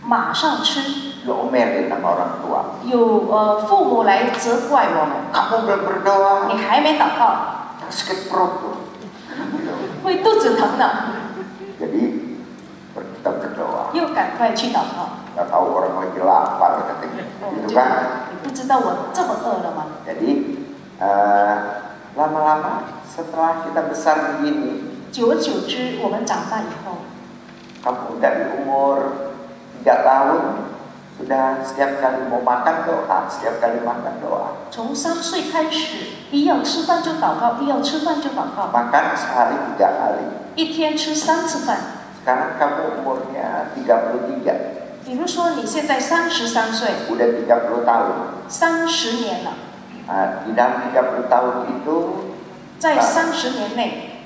马上吃。 Diomelin sama orang tua. 有父母来责怪我们， Kamu belum berdoa, 你还没祷告， sakit perut tuh. 会肚子疼的， Jadi kita berdoa. 又赶快去祷告。 Nggak tahu orang lagi lapar katanya, gitu kan? 你不知道我这么饿了吗？ Jadi lama-lama setelah kita besar begini, 久而久之，我们长大以后， kamu dari umur 3 tahun sudah setiap kali mau makan doa, setiap kali makan doa. 从3岁开始，一要吃饭就祷告，一要吃饭就祷告， Makan sehari 3 kali. 一天吃3次饭。 Sekarang kamu umurnya 33, 比如说你现在33岁， udah 30 tahun. 30年了， Di dalam 30 tahun itu 在30年内，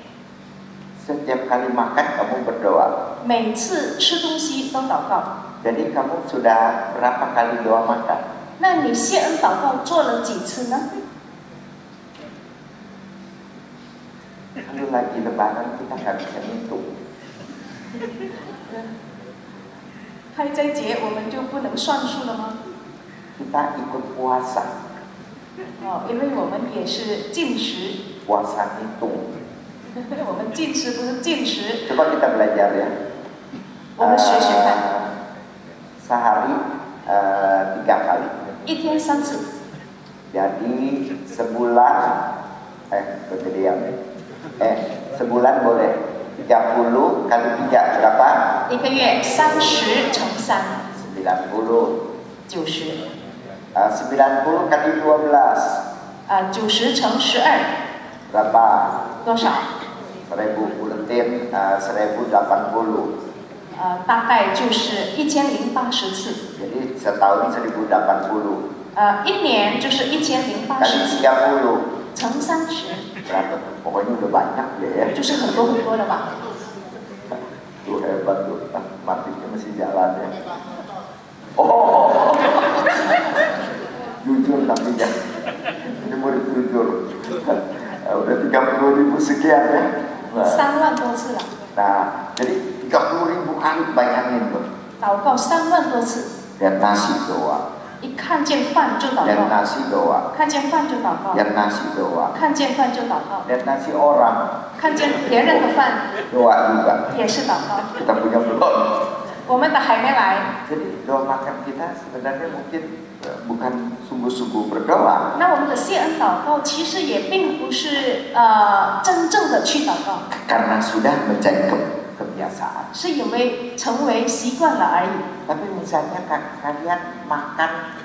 setiap kali makan kamu berdoa. 每次吃东西都祷告。 Jadi kamu sudah berapa kali doa makan? 那你谢恩祷告做了几次呢？ Kalau lagi lebaran kita nggak bisa ngitung. 开斋节我们就不能算数了吗？ Kita ikut puasa, 因为我们也是禁食， puasa ngitung. 我们禁食不是禁食， Coba kita belajar ya. 我们学学看， Sehari 3 kali. 一天3次， Jadi sebulan kegedean. Sebulan boleh 30 kali 3 berapa? 一个月30乘3， 90. 90， 90 kali 12 90乘12 berapa? 多少？ 1000 buletin 1080. 大概就是1080次， Jadi setahun 1080. 一年就是1080 Kali 次， 30. 乘30， Berapa? Pokoknya udah banyak ya. 就是很多很多的吧。 Tuh hebat tuh, matiknya masih jalan ya. Oh, jujur tapi ya, ini murid jujur. Udah 30.000 sekian ya. 3万多次了， Nah, jadi 30.000 kali bayangin tuh. 祷告3万多次， Lihat nasi doa, 一看见饭就祷 lihat 告， nasi doa, 看见饭就祷告， lihat nasi doa, 看见饭就祷告， lihat nasi orang 看见别人的饭 doa juga. 也是祷告。 Kita punya belum. 我们的还没来， Jadi doa makan kita sebenarnya mungkin bukan sungguh-sungguh berdoa. 那我们的谢恩祷告其实也并不是真正的去祷告， Karena sudah menjadi kebiasaan. 是因为成为习惯了而已。 Tapi misalnya kalian makan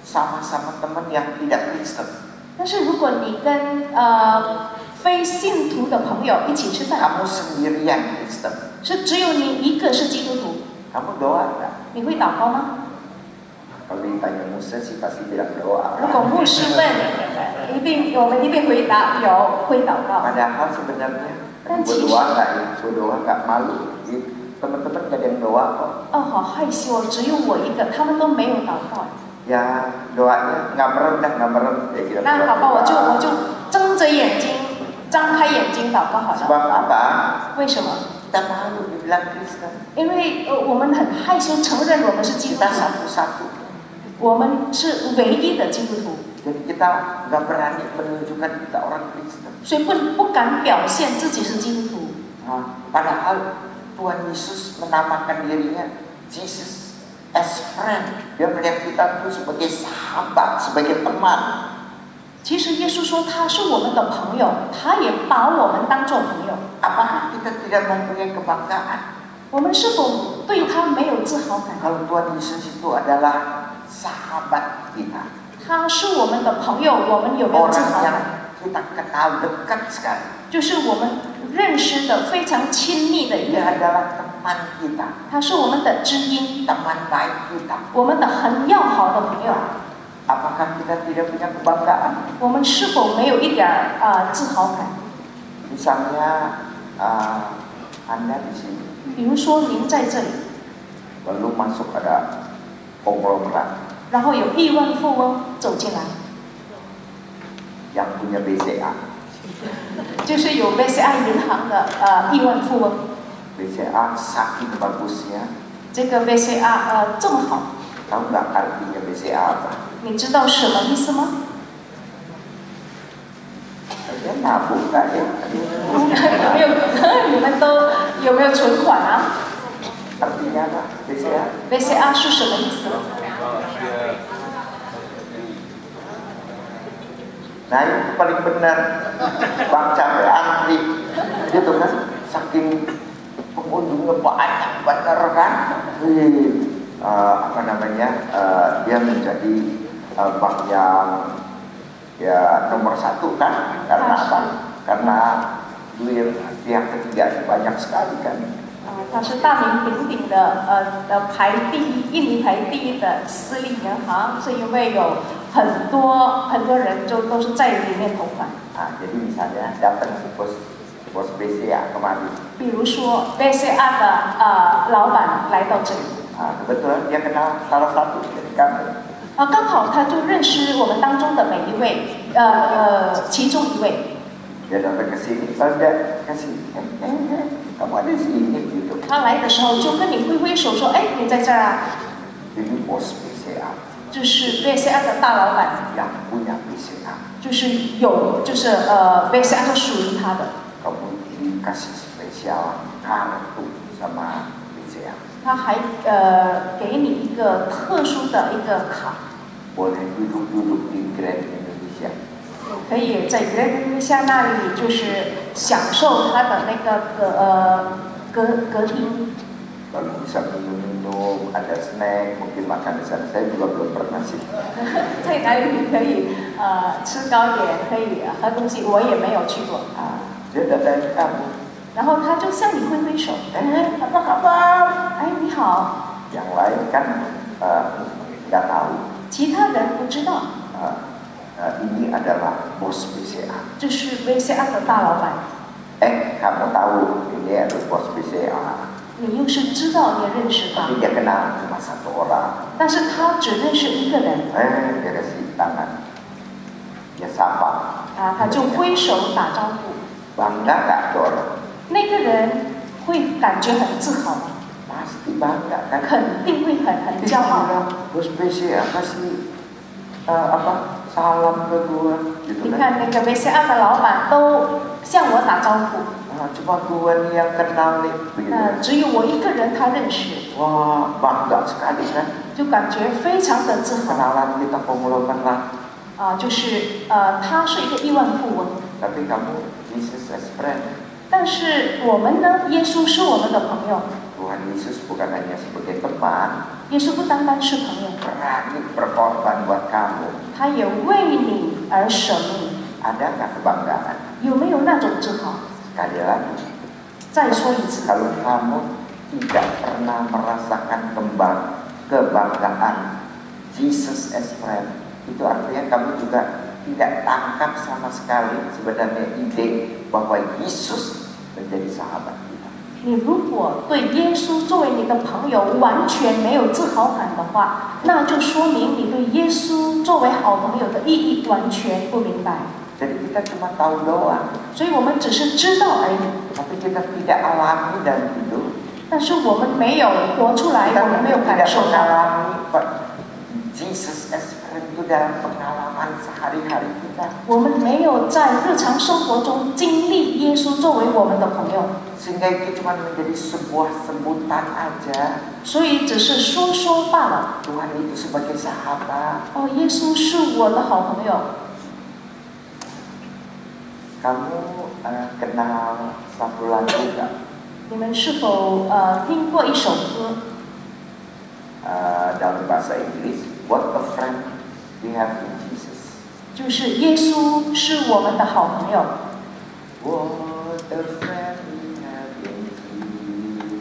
sama-sama teman yang tidak Kristen, 但是如果你跟非信徒的朋友一起吃饭， kamu sendirian Kristen, 是只有你一个是基督徒， kamu doa nggak? 你会祷告吗？ Kalau ditanya Musa sih pasti bilang doa. 如果牧师问，我们一定回答有，会祷告。 Padahal sebenarnya berdoa nggak ya? Berdoa nggak malu. Teman-teman nggak ada yang doa kok. 好害羞，只有我一个，他们都没有祷告。ya doanya nggak merem kayak gitu. 那好吧，我就睁着眼睛，张开眼睛祷告好了。 Sebab apa? 为什么？ Kita malu dibilang Kristen. 因为我们很害羞承认我们是基督 Kita 徒， satu-satu. 我们是唯一的基督徒， Jadi kita nggak berani menunjukkan kita orang Kristen. 所以不敢表现自己是基督徒。 Nah, padahal Tuhan Yesus menamakan dirinya Jesus as friend. Dia melihat kita itu sebagai sahabat, sebagai teman. 其实耶稣说他是我们的朋友，他也把我们当作朋友。 Apakah kita tidak mempunyai kebanggaan? 我们是否对他没有自豪感？ Kalau Tuhan Yesus itu adalah sahabat kita, 他是我们的朋友，我们有没有自 orang 豪 yang 感？ kita kenal dekat sekali. 就是我们认识的非常亲密的一个 Dia 人， adalah teman kita, 他是我们的知音， teman baik kita. 我们的很要好的朋友。 Apakah kita tidak punya kebanggaan? 我们是否没有一点自豪感？ Misalnya Anda di sini 比如说您在这里， lalu masuk ada konglomerat 然后有亿万富翁走进来， yang punya BCA. 就是有 BCA 银行的亿万富翁。 BCA saking bagusnya, 这个 BCA 这么好， tahu nggak artinya BCA apa? 你知道什么意思吗？ Dia nabung nggak ya? 有没有你们都有没有存款啊 Artinya apa? BCA? ？BCA 是什么意思？ Nah itu paling benar. Bang Cabe antri, gitu kan? Saking pengunjungnya banyak benar kan? Apa namanya? Dia menjadi bank yang ya nomor 1 kan? Karena apa? Karena duit pihak ketiga banyak sekali kan? 它是大名鼎鼎的排第一，印尼排第一的私立银行，是因为有很多人都是在里面投款。 Nah, jadi misalnya datang si bos BCA kemarin. 比如说 BCA 的老板来到这里， Nah, kebetulan dia kenal salah satu dari kami. 刚好他就认识我们当中的每一位，其中一位。 Dia datang ke sini, lalu dia kasih, kamu ada di sini gitu. 他来的时候就跟你挥挥手说：“哎，你在这儿啊 Ini bos BCA，？” 这是 BCA 的大老板， yang punya BCA. 就是BCA 是属于他的。 Kamu dikasih spesial kartu sama BCA. 他还给你一个特殊的一个卡， Boleh duduk-duduk di Grand Indonesia. 你可以在人下那里就是享受他的那个隔厅。 Lalu bisa minum-minum, ada snack, mungkin makan di sana. Saya juga belum pernah sih. 在哪里你可以吃糕点，可以喝东西，我也没有去过。 Dia datang ke kamu. 然后他就向你挥挥手， Apa kabar? 哎，你好。 Yang lain kan nggak tahu. 其他人不知道， Ini adalah bos BCA. 这是 BCA 的大老板。 Kamu tahu ini adalah bos BCA. 你又是知道，你也认识他， Tapi dia kenal cuma satu orang. 但是他只认识一个人， Dia kasih tangan. Dia sapa. 他就挥手打招呼。 Bangga nggak Dor? 那个人会感觉很自豪吗？ Pasti bangga kan? 肯定会很骄傲。 Bos BCA kasih salam ke gua gitu 你 kan? 看那个 BCA 的老板都向我打招呼， Cuma gua nih yang kenal nih begitu. 只有我一个人他认识， Wah, bangga sekali kan? 就感觉非常的自豪。 Kenalan kita konglomerat. 就是他是一个亿万富翁， Tapi kamu Jesus as friend. 但是我们呢，耶稣是我们的朋友， Tuhan Yesus bukan hanya sebagai teman, 耶稣不单单是朋友， berani berkorban buat kamu. 他也为你而舍命。 Ada nggak kebanggaan? 有没有那种自豪？ Sekali lagi, 再说一次， kalau kamu tidak pernah merasakan kebanggaan Jesus as friend, itu artinya kamu juga tidak tangkap sama sekali sebenarnya ide bahwa Yesus menjadi sahabat kita. 你如果对耶稣作为你的朋友完全没有自豪感的话，那就说明你对耶稣作为好朋友的意义完全不明白。 Jadi kita cuma tahu doang. 所以我们只是知道而已， Tapi kita tidak alami dalam hidup. 但是我们没有活出来， Kita 我们没有 tidak 感受到。 mengalami Jesus as friend itu dalam pengalaman sehari-hari kita. 我们没有在日常生活中经历耶稣作为我们的朋友， Sehingga itu cuma menjadi sebuah sebutan aja. 所以只是说说罢了。 Tuhan itu sebagai sahabat. 哦，耶稣是我的好朋友。 Kamu kenal satu lagu nggak? 你们是否听过一首歌？ Dalam bahasa Inggris, what a friend we have in Jesus. 就是耶稣是我们的好朋友。 What a friend we have in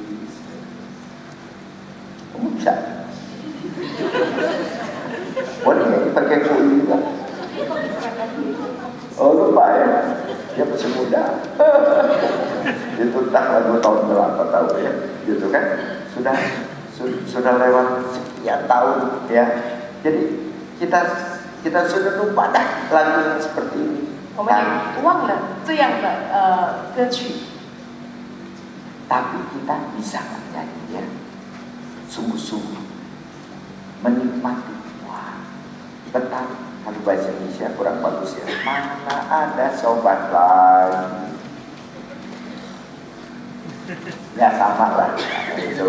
Jesus. Kamu bisa? Boleh dipakai kuih juga? Oh lupa ya? Dia masih muda. Itu entah lagu tahun berapa tahu ya? Gitu kan? Sudah lewat sekian tahun ya. Jadi kita sudah lupa dah lagu yang seperti ini. 我们也忘了这样的歌曲， Tapi kita bisa menyanyi ya, sungguh-sungguh menikmati. Wah, betapa kalau bahasa Indonesia kurang bagus ya. Mana ada sobat lagi? Ya sama lah, itu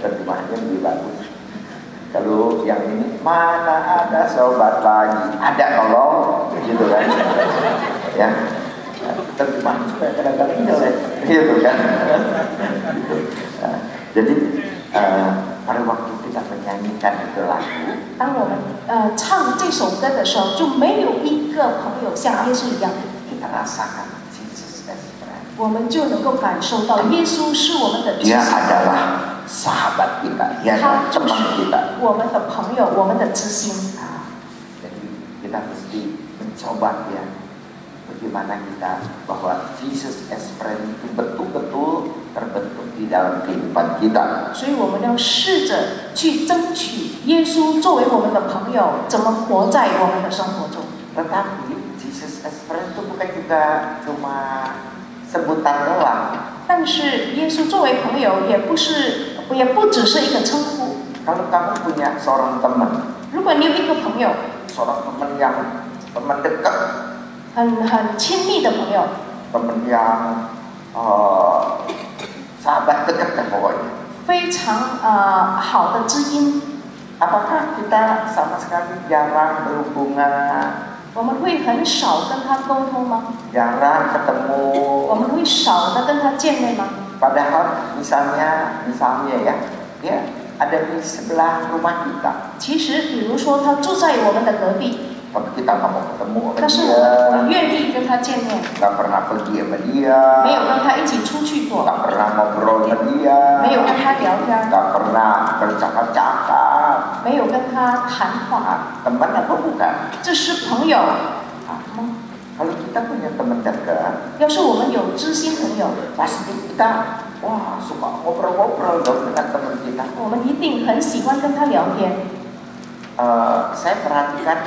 terjemahannya lebih bagus. Kalau yang ini mana ada sobat lagi? Ada kalau gitu kan? Ya. Terjemahan supaya kadang-kadang jelek, gitu kan? Gitu. Nah, jadi pada waktu kita menyanyikan itu lagu, 当我们唱这首歌的时候，就没有一个朋友像耶稣一样， kita rasakan Jesus as friend. 我们就能够感受到耶稣是我们的知 Dia 心， adalah sahabat kita, dia 他 adalah 就 teman 是 kita. 我们的朋友，我们的知心。 Nah, jadi kita mesti mencoba ya, bagaimana kita bahwa Jesus as friend itu betul-betul terbentuk di dalam kehidupan kita. 所以我们要试着去争取耶稣作为我们的朋友，怎么活在我们的生活中。 Tetapi Jesus as friend itu bukan juga cuma sebutan doang. 但是耶稣作为朋友，也不只是一个称呼。 Kalau kamu punya seorang teman, 如果你有一个朋友， seorang teman yang teman dekat, 很亲密的朋友， teman yang sahabat dekat lah pokoknya. 非常好的知音， Apakah kita sama sekali jarang berhubungan, 我们会很少跟他沟通吗？ jarang ketemu? 我们会少的跟他见面吗？ Padahal misalnya ya, dia ada di sebelah rumah kita, 其实，比如说他住在我们的隔壁， tapi kita nggak mau ketemu sama 但是我 dia, 们愿意跟他见面， nggak pernah pergi sama 没 dia, 有跟他一起出去过， nggak pernah ngobrol sama dia, 没有跟他聊天， nggak pernah bercakap-cakap. 没有跟他谈话， Nah, teman apa bukan? 这是朋友 Nah, 吗？ kalau kita punya teman dekat, 要是我们有知心朋友， pasti kita wah suka ngobrol-ngobrol dong dengan teman kita. 我们一定很喜欢跟他聊天。 Saya perhatikan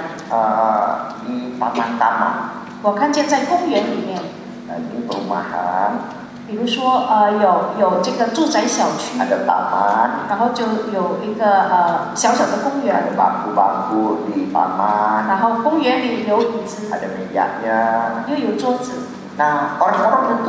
di taman-taman, 我看见在公园里面， nah, ini perumahan, 比如说有这个住宅小区， ada taman, 然后就有一个小小的公 ada 园， bangku-bangku di taman, 然后公园里有椅子， ada mejanya. 又有桌子。 Nah, orang-orang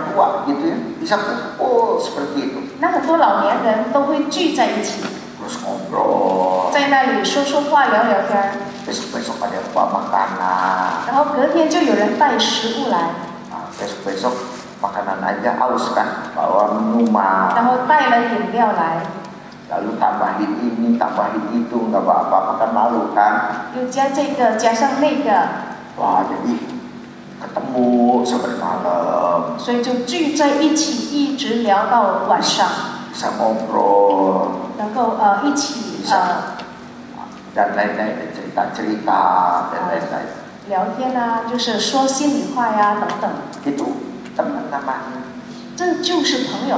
tua gitu ya, bisa kumpul seperti itu, 那很多老年人都会聚在一起， terus ngobrol. 在那里说说话、聊聊天， Besok-besok ada bawa makanan, 然后隔天就有人带食物来， nah, besok-besok makanan aja haus kan, bawa minuman, 然后带了饮料来， lalu tambahin ini, tambahin itu, nggak apa-apa, makan malu kan. 又加这个加上那个， Wah, jadi ketemu sampai malam, 所以就聚在一起，一直聊到晚上， bisa ngobrol 能够一起dan lain-lain, cerita-cerita dan lain-lain. 聊天啊，就是说心里话呀等等， Itu teman namanya. 这就是朋友。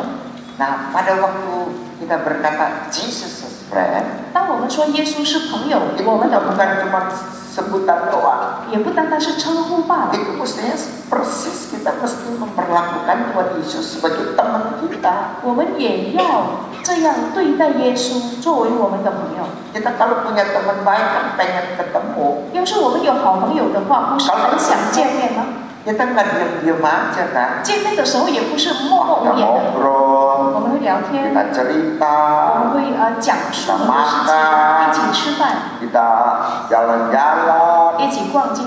Nah, pada waktu kita berkata Jesus is friend, 当我们说耶稣是朋友， itu 我们的 bukan cuma sebutan doang. 也不单单是称呼罢了， Itu mestinya persis kita mesti memperlakukan Tuhan Yesus sebagai teman kita. 我们也要这样对待耶稣，作为我们的朋友。 Kita kalau punya teman baik kan pengen ketemu. 要是我们有好朋友的话，不是很想见面吗？ Kita nggak diam-diam aja kan? 见面的时候也不是默默 Kita 无言的， ngobrol, 我们会聊天， kita cerita, 我们会讲述很多事情，一起吃饭， kita jalan-jalan, 一起逛街，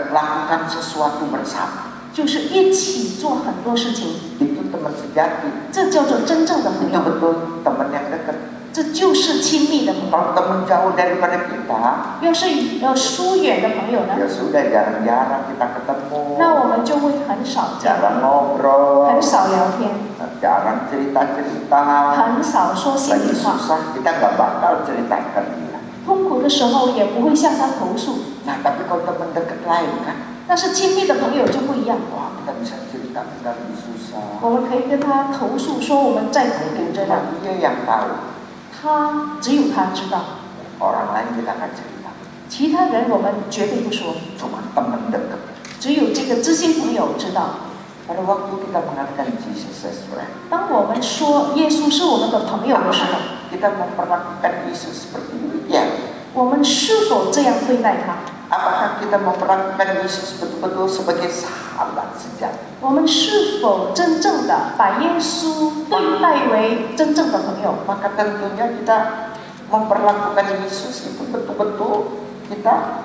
lakukan sesuatu bersama. 就是一起做很多事情。 Itu teman sejati. 这叫做真正的朋 Itu 友， betul teman yang dekat. 这就是亲密的朋友。 Kalau teman jauh daripada kita, 要是疏远的朋友呢， ya sudah jarang-jarang kita ketemu, 那我们就会很少见， jarang ngobrol, 很少聊天， jarang cerita-cerita. 很少说心 Lagi 里话。 susah kita nggak bakal ceritakan dia. 痛苦的时候也不会向他投诉。 Nah tapi kalau teman dekat lain kan, 但是亲密的朋友就不一样， wah kita bisa cerita kita lagi susah. 我们可以跟他投诉说我们在痛苦着 Cuma 呢， dia yang tahu, 他只有他知道， orang lain kita nggak cerita. 其他人我们绝对不说， Cuma teman dekat. 只有这个知心朋友知道。 Pada waktu kita mengatakan Jesus as friend, 当我们说耶稣是我们的朋友的时候， kita memperlakukan Yesus seperti demikian. 我们是否这样对待他？ Apakah kita memperlakukan Yesus betul-betul sebagai sahabat sejati? 我们是否真正的把耶稣对待为真正的朋友？ Maka tentunya kita memperlakukan Yesus itu betul-betul kita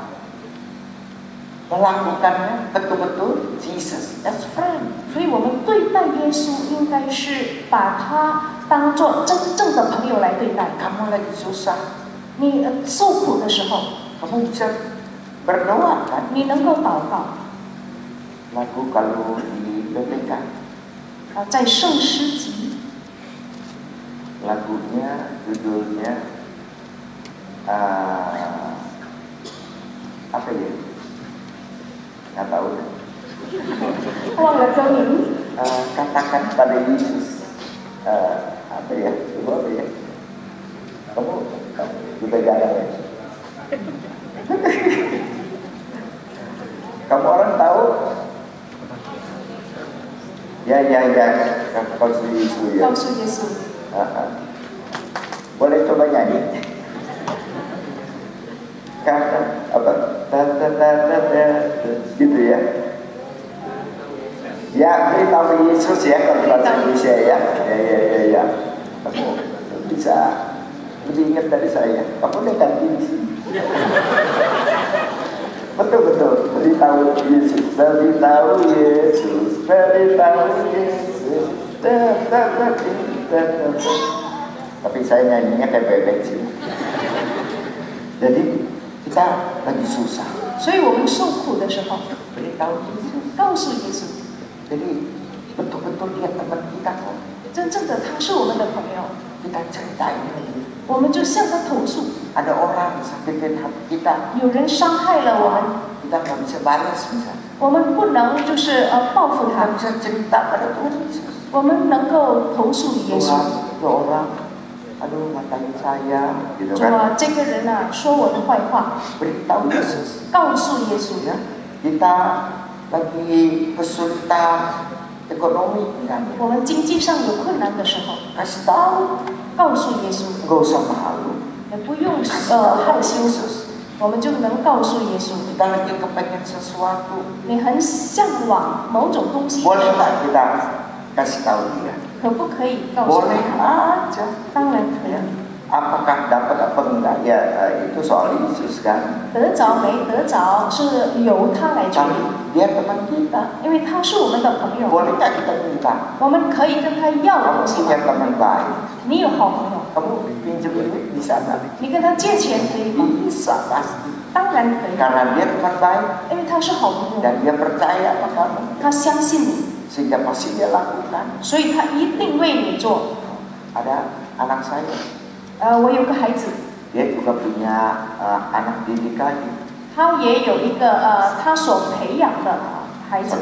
melakukannya betul-betul Jesus as friend. 所以我们对待耶稣应该是把他当作真正的朋友来对待。 Kamu lagi susah, 你受苦的时候， kamu bisa berdoa kan? 你能够祷告。 Lagu kalau di BPK, 在圣诗集， lagunya judulnya apa ya? Nggak tahu. 忘了歌名， Katakan pada Yesus apa ya? Coba apa ya? Kamu juga jarang ya? Kamu orang tahu? Ya, kausu Yesus ya. 告诉耶稣。 Boleh coba nyanyi? Kata apa? Gitu ya. Ya, beritahu Yesus ya kalau bahasa Indonesia ya. Ya. Kamu bisa lebih ingat dari saya. Kamu udah ganti di sini. Betul. Beritahu Yesus. Beritahu Yesus. Tapi saya nyanyinya kayak bebek sih. Jadi kita lagi susah. 所以我们受苦的时候， Beritahu Yesus. 告诉耶稣， Jadi betul-betul dia teman kita kok. 真正的他是我们的朋友， Kita ceritain ini. 我们就向他投诉。 Ada orang sakitin hati kita, 有人伤害了我们， kita nggak bisa balas misalnya. 我们不能就是报复 Kita 他， bisa cerita pada Tuhan Yesus. 我们能够投诉耶稣。 Tuhan, itu orang, aduh ngatain saya, gitu 主 kan. 啊，这个人啊说我的坏话， Beritahu Yesus. 告诉耶稣。 Ya, kita lagi kesulitan ekonomi misalnya. 我们经济上有困难的时候， Kasih tahu, 告诉耶稣， nggak usah malu. 也不用 Kasih tahu 害 pada 羞， Yesus. 我们就能告诉耶稣， Kita lagi kepengen sesuatu. 你很向往某种东西， Boleh nggak kita kasih tahu dia? 可不可以告诉 Boleh 他？ aja. 当然可以 Ya. Apakah dapat apa enggak? Ya itu soal Yesus kan. 得着没得着是由他来决 Tapi 定， dia teman kita. 因为他是我们的朋友， Boleh nggak kita minta? 我们可以跟他要 Kamu 东西 punya 吗？ teman baik. 你有好朋友， Kamu pinjam duit di sana. 你跟他借钱可以吗？ Bisa pasti. 当然可以， Karena dia teman baik 因为他是好朋友， dan dia percaya sama kamu. 他相信你， Sehingga pasti dia lakukan. 所以他一定为你做。 Ada anak saya, 我有个孩子， dia juga punya anak didik lagi. 他也有一个他所培养的孩子，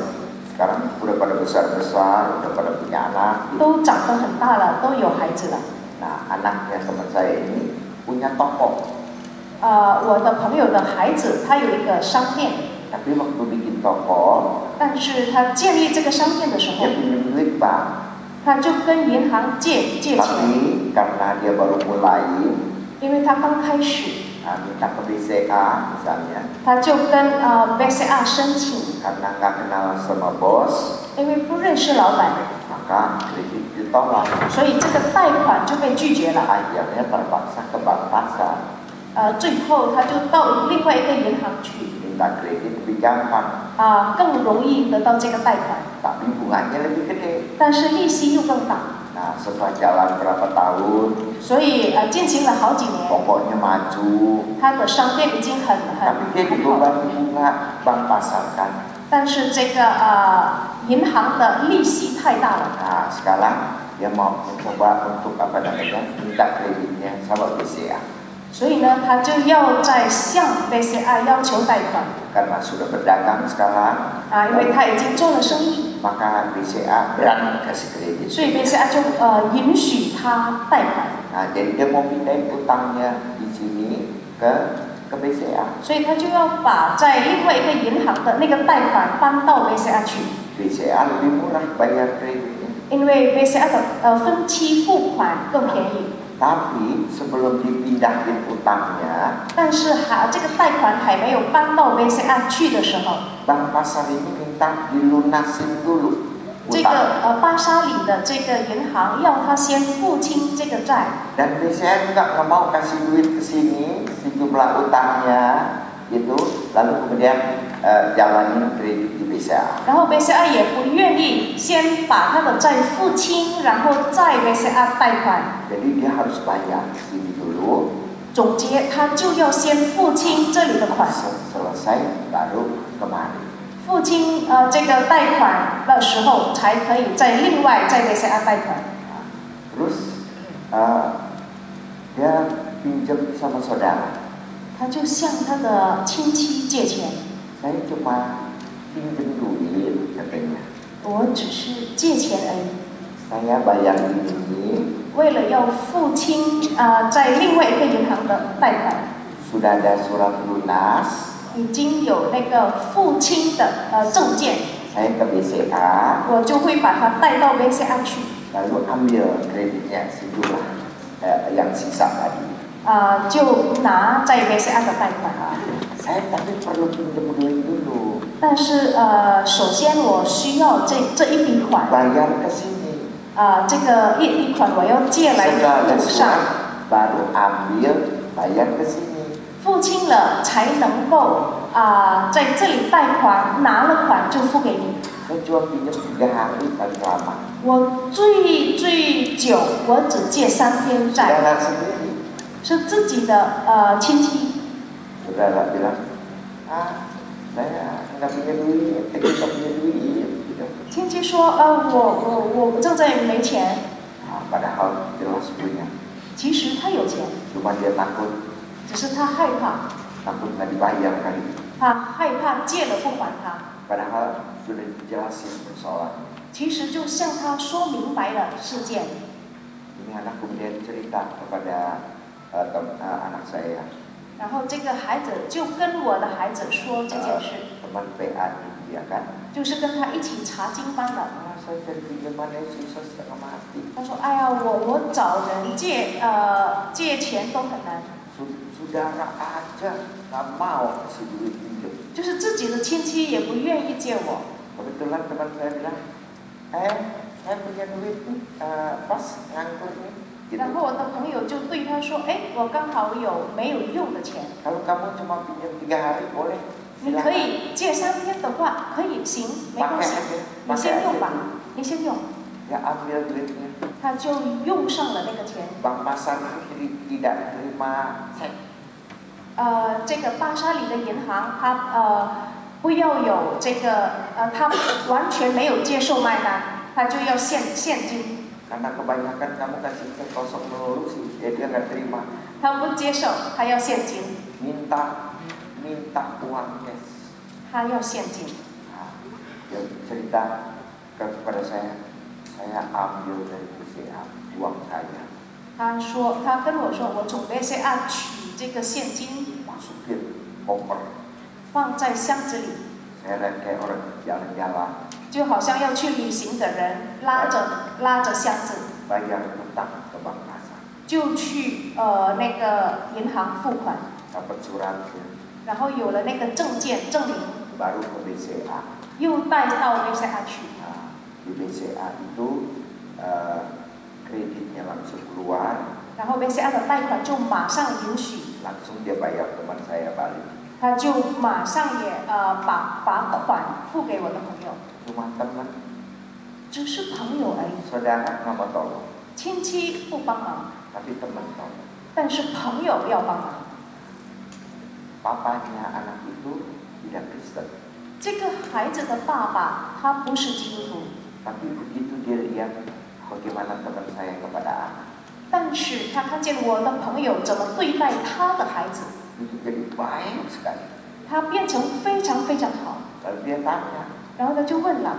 sekarang udah pada besar-besar, udah pada punya anak. 都长得很大了，都有孩子了。 Nah, anaknya teman saya ini punya toko. 我的朋友的孩子他有一个商店， Tapi waktu bikin toko, 但是他建立这个商店的时候 dia，pinjam duit Pak. 他就跟银行借钱， Tapi karena dia baru mulai, 因为他刚开始， minta ke BCA misalnya, 他就跟BCA 申请， karena nggak kenal sama bos, 因为不认识老板， maka kredit ditolak. 所以这个贷款就被拒绝了。 Akhirnya terpaksa ke bank pasar, 最后他就到另外一个银行去， minta kredit lebih gampang, 更容易得到这个贷款， tapi bunganya lebih gede. 但是利息又更大。 Nah, setelah jalan berapa tahun, 所以进行了好几年， pokoknya maju. 他的商店已经很 Tapi dia 好， dibeban bunga bank pasar kan. 但是这个银行的利息太大了， Nah, sekarang dia mau mencoba untuk apa namanya, minta kreditnya sama BCA. 所以呢，他就要在向 BCA 要求贷款 Karena sudah berdagang sekarang, 因为他已经做了生意， maka BCA berani kasih kredit. 所以 BCA 就允许他贷款， Nah, jadi dia mau pindahin utangnya di sini ke BCA. 所以他就要把在另外一个银行的那个贷款搬到 BCA 去， BCA lebih murah bayar kreditnya. 因为 BCA 的分期付款更便宜。 Tapi sebelum dipindahin utangnya, 但是这个贷款还没有搬到 BCA 去的时候， bank pasar ini minta dilunasin dulu 这 utang. 个巴沙里的这个银行要他先付清这个债， Dan BCA juga nggak mau kasih duit ke sini, sejumlah utangnya itu, lalu kemudian jalanin kredit di BCA. 然后 BCA 也不愿意先把他的债付清，然后再 BCA 贷款。 Jadi dia harus bayar sini dulu, 总结，他就要先付清这里的款， selesai baru kemari. 付清这个贷款的时候，才可以再另外再 BCA 贷款。 Terus dia pinjam sama saudara. 他就向他的亲戚借钱， Saya cuma pinjam duit katanya. 我只是借钱而已。 Saya bayar ini, 为了要付清在另外一个银行的贷款， sudah ada surat lunas. 已经有那个付清的证件， Saya ke BCA, 我就会把它带到 BCA 去， lalu ambil kreditnya sejumlah yang sisa tadi. 就拿在 BCA 的贷款。 Saya tapi perlu pinjam duit dulu, 但是首先我需要这一笔款， bayar ke sini. 这个一笔款我要借来 Setelah ada 付上， surat, baru ambil, bayar ke sini. 付清了才能够在这里贷款，拿了款就付给你。 Saya cuma pinjam 3 hari paling lama. 我最久我只借3天债， Saudara sendiri, 是自己的亲戚。 saudara bilang, saya nggak punya duit, kita punya duit. Gitu. 亲戚说我正在没钱， Padahal jelas punya. 其实他有钱， Cuma dia takut 只是他害怕， nggak dibayar kali. 他害怕借了不还他。 Padahal sudah dijelasin persoalannya. 其实就向他说明白了事件。 Ini anak kemudian cerita kepada anak saya, 然后这个孩子就跟我的孩子说这件事， teman PA dia kan. 就是跟他一起查经班的。 Saya cari pinjamannya susah setengah mati. 他说：“哎呀，我找人借钱都很难， Saudara aja nggak mau kasih duit pinjam. 就是自己的亲戚也不愿意借我。 Kebetulan teman saya bilang, saya punya duit nih, pas nganggur nih. Gitu. 然后我的朋友就对他说：“哎，我刚好有没有用的钱， Kalau kamu cuma pinjam 3 hari boleh. 你可以借3天的话，可以行，没关系，你先用吧，你先用。” Ya ambil duitnya. 他就用上了那个钱。 Bank pasar itu tidak terima cek. 这个巴沙里的银行，它不要有这个它完全没有接受卖单，它就要现金。 Karena kebanyakan kamu kasih cek kosong melulu sih, dia nggak terima. 他不接受，他要现金， Minta uang cash. 他要现金。 Nah, Dia cerita kepada saya ambil dari BCA uang saya. 他跟我说，我从 BCA 取这个现金， masukin koper. 放在箱子里， Saya lihat kayak orang jalan-jalan. 就好像要去旅行的人拉着箱子， bayar utang ke bank kasar. 就去那个银行付款， Dapat suratnya. 然后有了那个证明， Baru ke BCA. 又带到 BCA 去。 Nah, di BCA itu kreditnya langsung keluar. 然后 BCA 的贷款就马上允许， Langsung dia bayar teman saya balik. 他就马上也把款付给我的朋友， Cuma teman, 只是朋友而已， saudara nggak mau tolong, 亲戚不帮忙， tapi teman tolong. 但是朋友要帮忙。 Papanya anak itu tidak Kristen, 这个孩子的爸爸他不是基督徒， tapi begitu dia lihat bagaimana teman saya kepada anak, 但是他看见我的朋友怎么对待他的孩子， itu jadi baik sekali. 他变成非常非常好。 Lalu dia tanya, 然后他就问了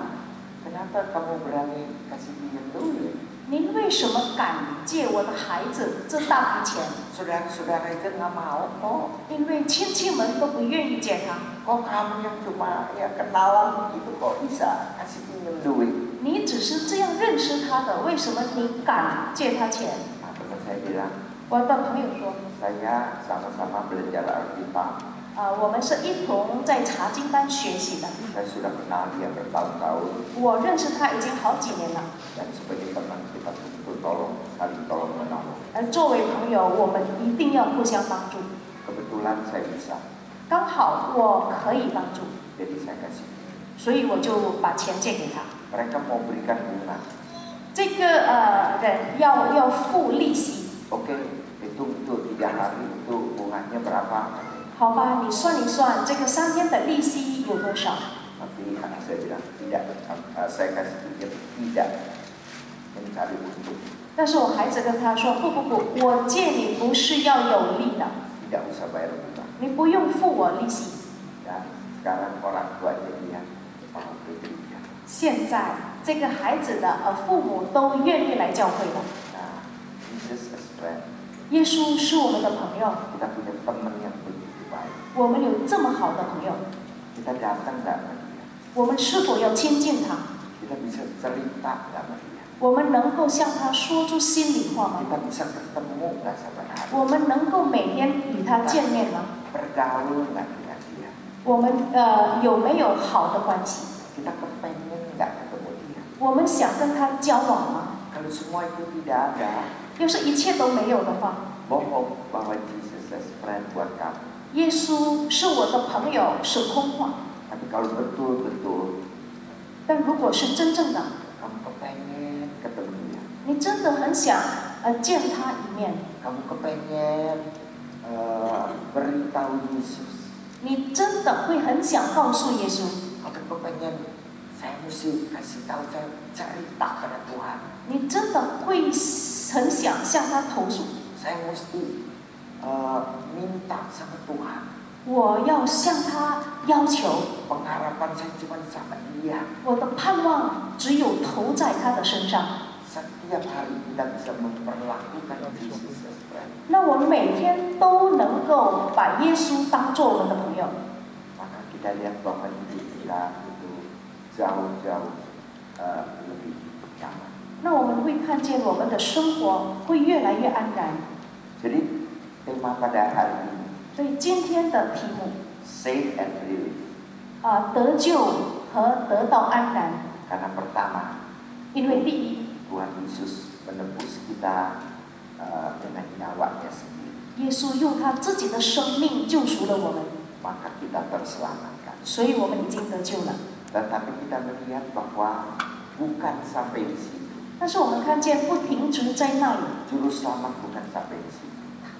kenapa kamu berani kasih pinjam duit? 您为什么敢借我的孩子这大笔钱？ Saudara-saudara itu nggak mau kok. 因为亲戚们都不愿意借他， Kok kamu yang cuma ya kenalan gitu kok bisa kasih pinjam duit? 你只是这样认识他的，为什么你敢借他钱？ Nah, teman saya bilang, 我的朋友说， saya sama-sama belajar Alkitab. 我们是一同在查经班学习的， Saya sudah kenal dia bertahun-tahun 我认识他已经好几年了。 dan sebagai teman kita tentu saling tolong menolong. 作为朋友，我们一定要互相帮助。 Kebetulan saya bisa, 刚好我可以帮助， jadi saya kasih. 所以我就把钱借给他。 Mereka mau berikan bunga. 这个人要付利息， Oke, hitung itu 3 hari itu bunganya berapa? 好吧？你算一算，这个3天的利息有多少？ Tapi anak saya bilang tidak, saya kasih pinjam tidak mencari untung, 但是我孩子跟他说，不，我借你不是要有利的， tidak usah bayar bunga. 你不用付我利息。 Dan sekarang orang tuanya dia mau bergereja. 现在这个孩子的父母都愿意来教会了。 Nah, Jesus is friend. 耶稣是我们的朋友， Kita punya teman yang begitu baik. 我们有这么好的朋友， Kita datang nggak sama dia? 我们是否要亲近他？ Kita bisa cerita nggak sama dia? 我们能够向他说出心里话吗？ Kita bisa ketemu nggak sama dia? 我们能够每天与他见面吗？ Bergaul nggak dengan dia? 我们有没有好的关系？ Kita kepengen nggak ketemu dia? 我们想跟他交往吗？ Kalau semua itu tidak ada, 要是一切都没有的话， bohong bahwa Jesus is friend buat kamu. 耶稣是我的朋友是空话。 Tapi kalau betul-betul 但如果是真正的， kamu kepengen ketemu dia, 你真的很想见他一面， kamu kepengen beritahu Yesus, 你真的会很想告诉耶稣， kamu kepengen saya mesti kasih tahu saya cerita pada Tuhan, 你真的会很想向他投诉， saya mesti minta sama Tuhan, 我要向他要求， pengharapan saya cuma sama dia. 我的盼望只有投在他的身上。 Setiap hari kita bisa memperlakukan Jesus as friend. 那我们每天都能够把耶稣当做我们的朋友， Maka kita lihat bahwa hidup kita itu jauh-jauh lebih nyaman. 那我们会看见我们的生活会越来越安然。 Jadi tema pada hari ini, 所以今天的题目 save and relief. 得救和得到安然， Karena pertama, 因为第一， Tuhan Yesus menebus kita dengan nyawanya sendiri. 耶稣用他自己的生命救赎了我们， Maka kita terselamatkan. 所以我们已经得救了。 Tetapi kita melihat bahwa bukan sampai di situ. 但是我们看见不停止在那里， Juru selamat bukan sampai di situ.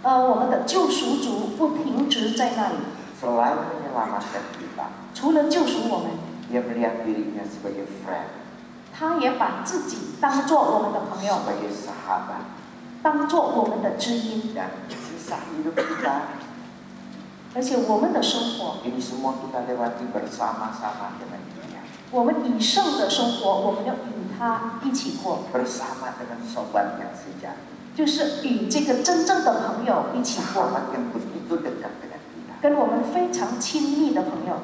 我们的救赎主不停止在那里， Selain menyelamatkan kita, 除了救赎我们， dia melihat dirinya sebagai friend, 他也把自己当做我们的朋友， sebagai sahabat, 当做我们的知音， dan sisa hidup kita 而且我们的生活， ini semua kita lewati bersama-sama dengan dia. 我们以圣的生活，我们要与他一起过， bersama dengan sobat yang sejati, 就是与这个真正的朋友一起过， sahabat yang begitu dekat dengan kita, 跟我们非常亲密的朋友，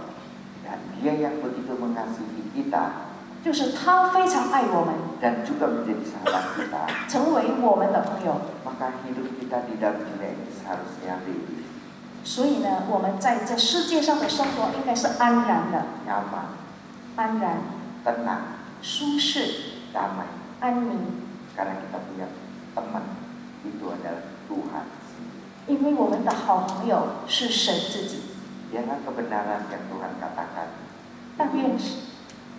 dan dia yang begitu mengasihi kita 就是他非常爱我们， dan juga menjadi sahabat kita, 成为我们的朋友。 maka hidup kita di dalam dunia ini seharusnya relief, 所以呢，我们在这世界上的生活应该是安然的， nyaman, 安然、 tenang, 舒适、 damai, 安宁。 karena kita punya teman itu adalah Tuhan. 因为我们的好朋友是神自己。 Jangan kebenaran yang Tuhan katakan 但愿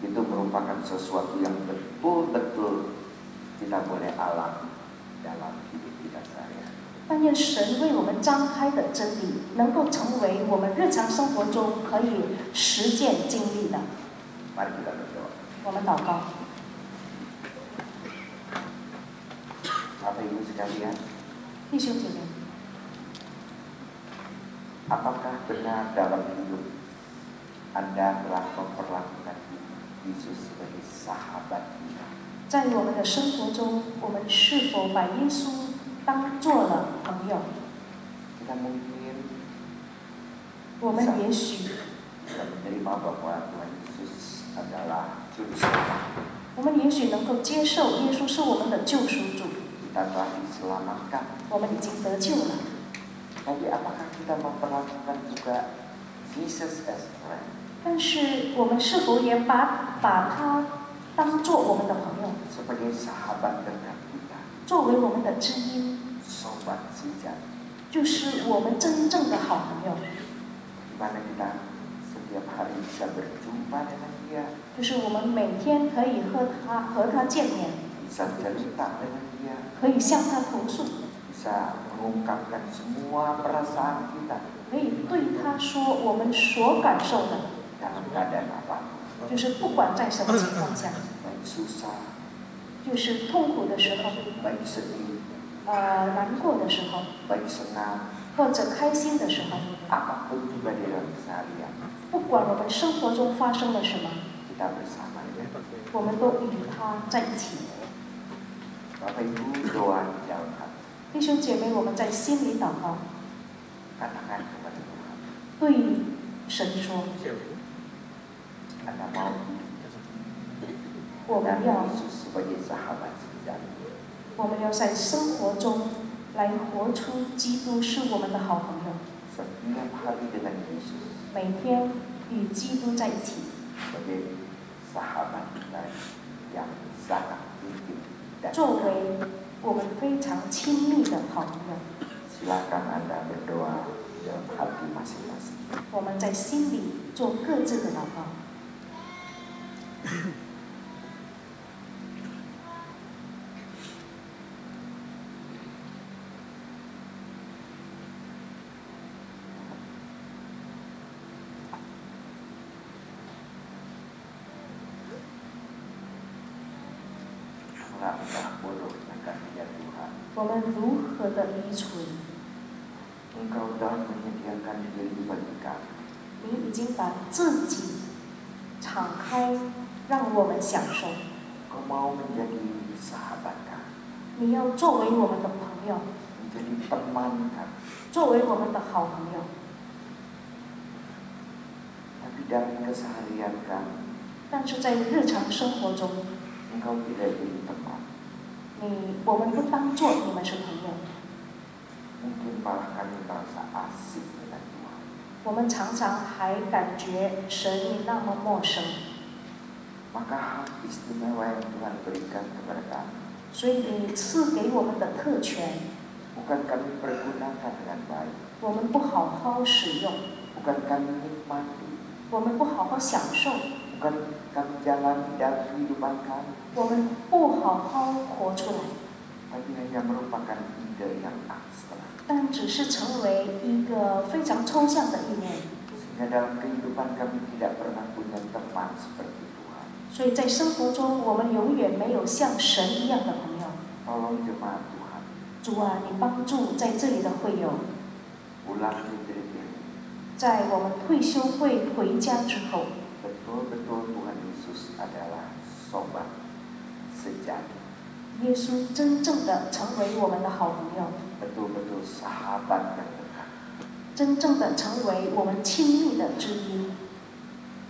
itu merupakan sesuatu yang betul-betul kita boleh alami dalam hidup kita sehari-hari. 但愿神为我们张开的真理，能够成为我们日常生活中可以实践经历的。 Mari kita berdoa. 我们祷告， Bapak Ibu sekalian, 弟兄姐妹， apakah benar dalam hidup Anda telah memperlakukan Yesus sebagai sahabat kita? 在我们的生活中，我们是否把耶稣当做了朋友？ Kita mungkin 我们也许， bisa menerima bahwa Tuhan Yesus adalah Juru Selamat. 我们也许能够接受耶稣是我们的救赎主， Kita telah diselamatkan. 我们已经得救了。 Tapi apakah kita memperlakukan juga Jesus as friend? 但是我们是否也把他当做我们的朋友， Sebagai sahabat dekat kita, 作为我们的知音， sobat sejati, 就是我们真正的好朋友， di mana kita setiap hari bisa berjumpa dengan Dia, 就是我们每天可以和他见面， bisa cerita dengan Dia, 可以向他投诉， bisa mengungkapkan semua perasaan kita 可以对他说我们所感受的， dalam keadaan apapun, 就是不管在什么情况下， baik susah, 就是痛苦的时候， baik sedih, 难过的时候， baik senang, 或者开心的时候， apapun juga di dalam keseharian, 不管我们生活中发生了什么， kita bersama Dia. 我们都与他在一起。 Bapak Ibu doa di dalam hati, 弟兄姐妹，我们在心里祷告， katakan kepada Tuhan, 对神说， Anda mau 我们 dan 要 Yesus sebagai sahabat sejati. 我们要在生活中来活出基督是我们的好朋友， Setiap hari dengan Yesus 每天与基督在一起， sebagai sahabat kita yang sangat intim dan 作为我们非常亲密的好朋友。 silakan Anda berdoa dalam hati masing-masing. 我们在心里做各自的祷告。 Alangkah bodohnya kami ya Tuhan, 我们如何的愚蠢！ Engkau telah menyediakan diri bagi kami. 你已经把自己敞开，让我们享受。 Kau mau menjadi sahabat kami, 你要作为我们的朋友， menjadi teman kami. 作为我们的好朋友。 Tapi dalam keseharian kami, 但是在日常生活中， Engkau tidak jadi teman. 我们不当做你们是朋友， Mungkin malah kami merasa asik dengan Tuhan. 我们常常还感觉神你那么陌生。 Maka hak istimewa yang Tuhan berikan kepada kami, 所以你赐给我们的特权， bukan kami pergunakan dengan baik, 我们不好好使用， bukan kami nikmati, 我们不好好享受， bukan kami jalani dalam kehidupan kami, 我们不好好活出来， tapi hanya merupakan ide yang abstrak. 但只是成为一个非常抽象的意念。 Sehingga dalam kehidupan kami tidak pernah punya teman seperti Tuhan. 所以在生活中，我们永远没有像神一样的朋友。 Tolong jemaat Tuhan, 主啊，你帮助在这里的会友， pulang ke gereja, 在我们退休会回家之后， betul-betul Tuhan Yesus adalah sobat sejati. 耶稣真正的成为我们的好朋友， Betul-betul sahabat yang dekat. 真正的成为我们亲密的知音。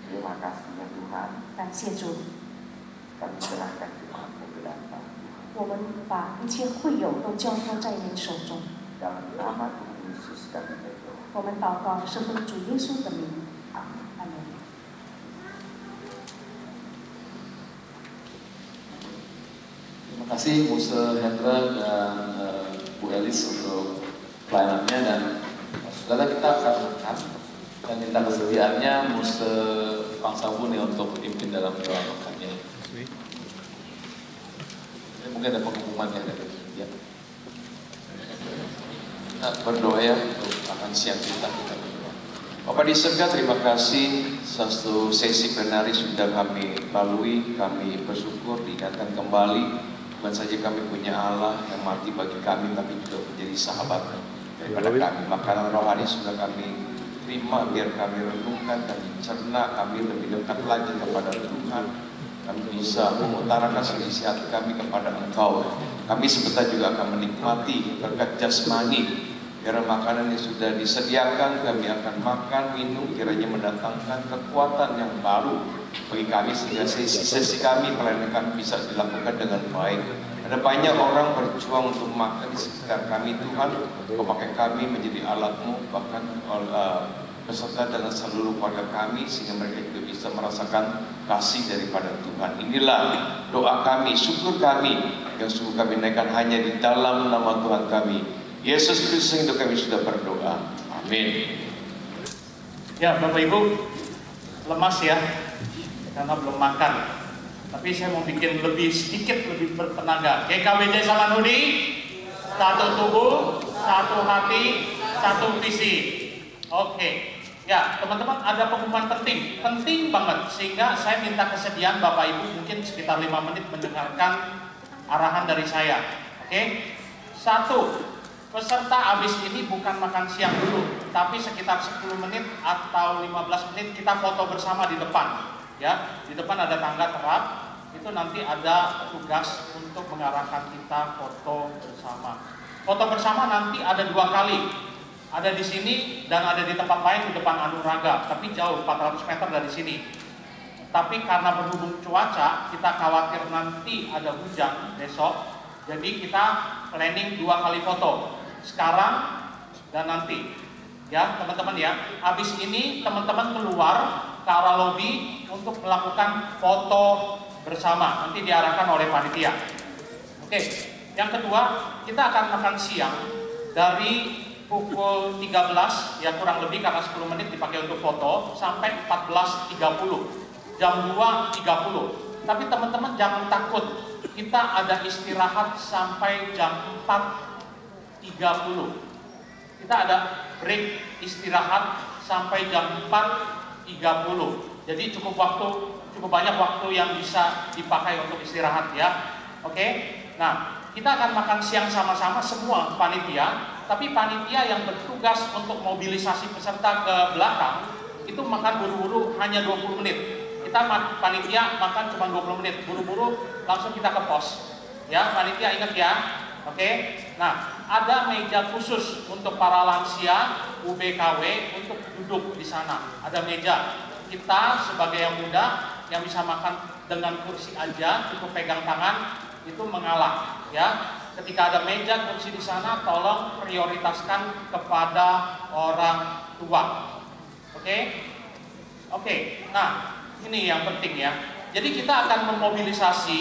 Terima kasih ya Tuhan. 感谢主， Kami serahkan Tuhan ke dalam tangan. 我们把一切会友都交托在您手中。 Dalam nama Tuhan Yesus kami berdoa. 我们祷告是奉主耶稣的名， Amin. 阿门。 Terima kasih Muse Hendra dan Bu Elis untuk pelayanannya, dan saudara kita akan makan dan minta kesediaannya Muse Pangsabun ya untuk pimpin dalam doa makannya. Ini mungkin ada pengumuman ya dari dia. Nah, berdoa ya untuk makan siang kita berdoa. Bapak di surga, terima kasih satu sesi plenari sudah kami lalui, kami bersyukur diingatkan kembali. Bukan saja kami punya Allah yang mati bagi kami, tapi juga menjadi sahabat daripada kami. Makanan rohani sudah kami terima, biar kami renungkan dan cerna, kami lebih dekat lagi kepada Tuhan. Kami bisa mengutarakan selisih hati kami kepada Engkau. Kami sebentar juga akan menikmati berkat jasmani. Biar makanan yang sudah disediakan, kami akan makan, minum, kiranya mendatangkan kekuatan yang baru bagi kami, sehingga sesi kami pelayanan bisa dilakukan dengan baik. Ada banyak orang berjuang untuk makan di sekitar kami, Tuhan. Kau pakai kami menjadi alat-Mu, bahkan beserta dengan seluruh keluarga kami, sehingga mereka juga bisa merasakan kasih daripada Tuhan. Inilah doa kami, syukur kami, yang sungguh kami naikkan hanya di dalam nama Tuhan kami Yesus Kristus, yang kami sudah berdoa. Amin. Ya, Bapak Ibu, lemas ya, karena belum makan. Tapi saya mau bikin sedikit lebih bertenaga. GKBJ Samanhudi, satu tubuh, satu hati, satu visi. Oke. Ya, teman-teman, ada pengumuman penting banget, sehingga saya minta kesediaan Bapak Ibu mungkin sekitar 5 menit mendengarkan arahan dari saya. Oke. 1. Peserta habis ini bukan makan siang dulu, tapi sekitar 10 menit atau 15 menit kita foto bersama di depan. Ya, di depan ada tangga terap, itu nanti ada tugas untuk mengarahkan kita foto bersama. Foto bersama nanti ada 2 kali, ada di sini dan ada di tempat lain di depan Anuraga, tapi jauh 400 meter dari sini. Tapi karena berhubung cuaca, kita khawatir nanti ada hujan besok, jadi kita planning 2 kali foto, sekarang dan nanti. Ya teman-teman ya, habis ini teman-teman keluar ke arah lobi untuk melakukan foto bersama, nanti diarahkan oleh panitia. Oke, yang kedua, kita akan makan siang dari pukul 13, ya kurang lebih karena 10 menit dipakai untuk foto, sampai 14.30, jam 2.30. Tapi teman-teman jangan takut, kita ada istirahat sampai jam 4.30. Kita ada break istirahat sampai jam 4.30. Jadi cukup banyak waktu yang bisa dipakai untuk istirahat ya. Oke. Nah, kita akan makan siang sama-sama semua panitia, tapi panitia yang bertugas untuk mobilisasi peserta ke belakang itu makan buru-buru hanya 20 menit. Kita panitia makan cuma 20 menit, buru-buru langsung kita ke pos. Ya, panitia ingat ya. Oke. Nah, ada meja khusus untuk para lansia UBKW untuk duduk di sana. Ada meja. Kita sebagai yang muda yang bisa makan dengan kursi aja, cukup pegang tangan, itu mengalah. Ya, ketika ada meja kursi di sana, tolong prioritaskan kepada orang tua. Oke? Oke. Nah, ini yang penting ya. Jadi kita akan memobilisasi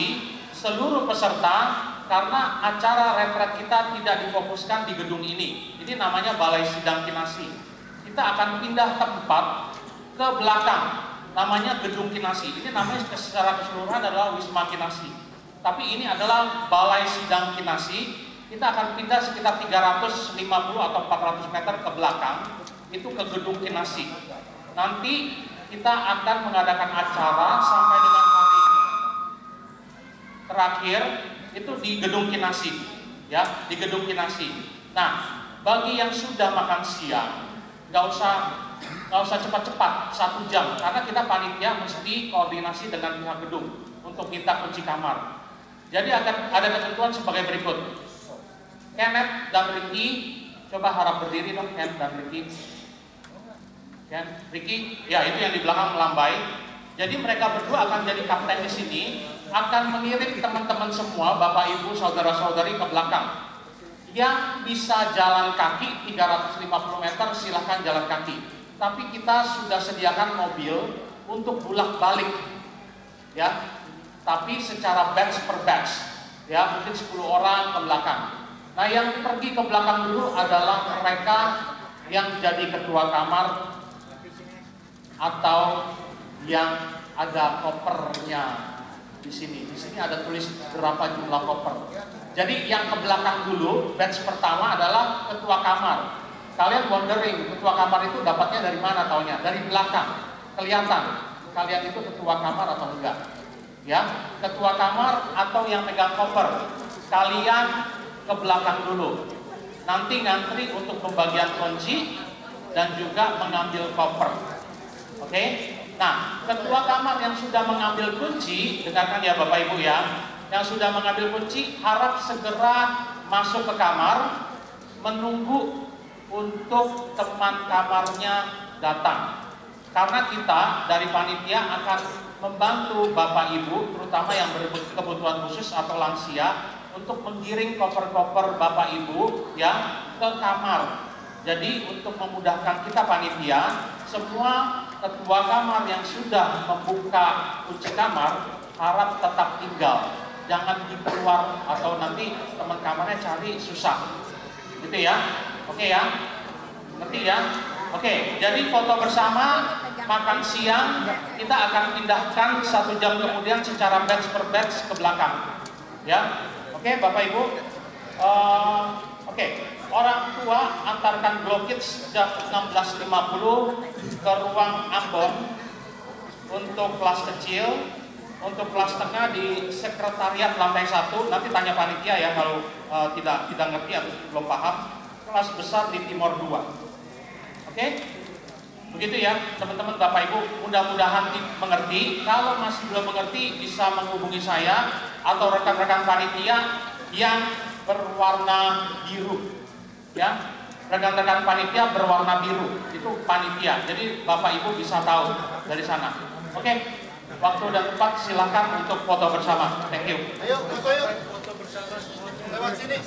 seluruh peserta karena acara retret kita tidak difokuskan di gedung ini. Ini namanya Balai Sidang Kinasi. Kita akan pindah tempat ke belakang, namanya Gedung Kinasi. Ini namanya secara keseluruhan adalah Wisma Kinasi. Tapi ini adalah Balai Sidang Kinasi. Kita akan pindah sekitar 350 atau 400 meter ke belakang, itu ke Gedung Kinasi. Nanti kita akan mengadakan acara sampai dengan hari terakhir itu di Gedung Kinasi, ya, di Gedung Kinasi. Nah, bagi yang sudah makan siang, nggak usah cepat-cepat 1 jam, karena kita panitia mesti koordinasi dengan pihak gedung untuk minta kunci kamar. Jadi akan ada ketentuan sebagai berikut. Kenneth dan Ricky, coba harap berdiri dong, Kenneth dan Ricky. Ricky, ya itu yang di belakang melambai. Jadi mereka berdua akan jadi kapten di sini, akan mengirim teman-teman semua, bapak ibu, saudara-saudari ke belakang. Yang bisa jalan kaki 350 meter silahkan jalan kaki. Tapi kita sudah sediakan mobil untuk bolak-balik, ya. Tapi secara batch per batch, ya mungkin 10 orang ke belakang. Nah yang pergi ke belakang dulu adalah mereka yang jadi ketua kamar atau yang ada kopernya di sini. Di sini ada tulis berapa jumlah koper. Jadi yang ke belakang dulu, batch pertama adalah ketua kamar. Kalian wondering, ketua kamar itu dapatnya dari mana taunya? Dari belakang, kelihatan kalian itu ketua kamar atau enggak. Ya, ketua kamar atau yang pegang koper, kalian ke belakang dulu. Nanti ngantri untuk pembagian kunci dan juga mengambil koper. Oke? Nah, ketua kamar yang sudah mengambil kunci, dengarkan ya Bapak Ibu ya, yang sudah mengambil kunci harap segera masuk ke kamar, menunggu untuk teman kamarnya datang. Karena kita dari panitia akan membantu Bapak Ibu, terutama yang berkebutuhan khusus atau lansia, untuk menggiring koper-koper Bapak Ibu ya ke kamar. Jadi untuk memudahkan kita panitia, semua ketua kamar yang sudah membuka kunci kamar harap tetap tinggal, jangan keluar atau nanti teman kamarnya cari susah, gitu ya. Oke ya, ngerti ya? Oke, jadi foto bersama, makan siang kita akan pindahkan 1 jam kemudian secara batch per batch ke belakang, ya. Oke, Bapak Ibu. Oke, orang tua antarkan Glow Kids jam 16.50 ke ruang Ambon untuk kelas kecil. Untuk kelas tengah di sekretariat lantai 1. Nanti tanya panitia ya kalau tidak ngerti atau belum paham. Kelas besar di Timur 2. Oke, begitu ya teman-teman Bapak Ibu, mudah-mudahan mengerti. Kalau masih belum mengerti bisa menghubungi saya atau rekan-rekan panitia yang berwarna biru, ya. Rekan-rekan panitia berwarna biru itu panitia, jadi Bapak Ibu bisa tahu dari sana. Oke, waktu dan tempat silakan untuk foto bersama. Thank you. Ayo foto yuk, foto bersama lewat sini.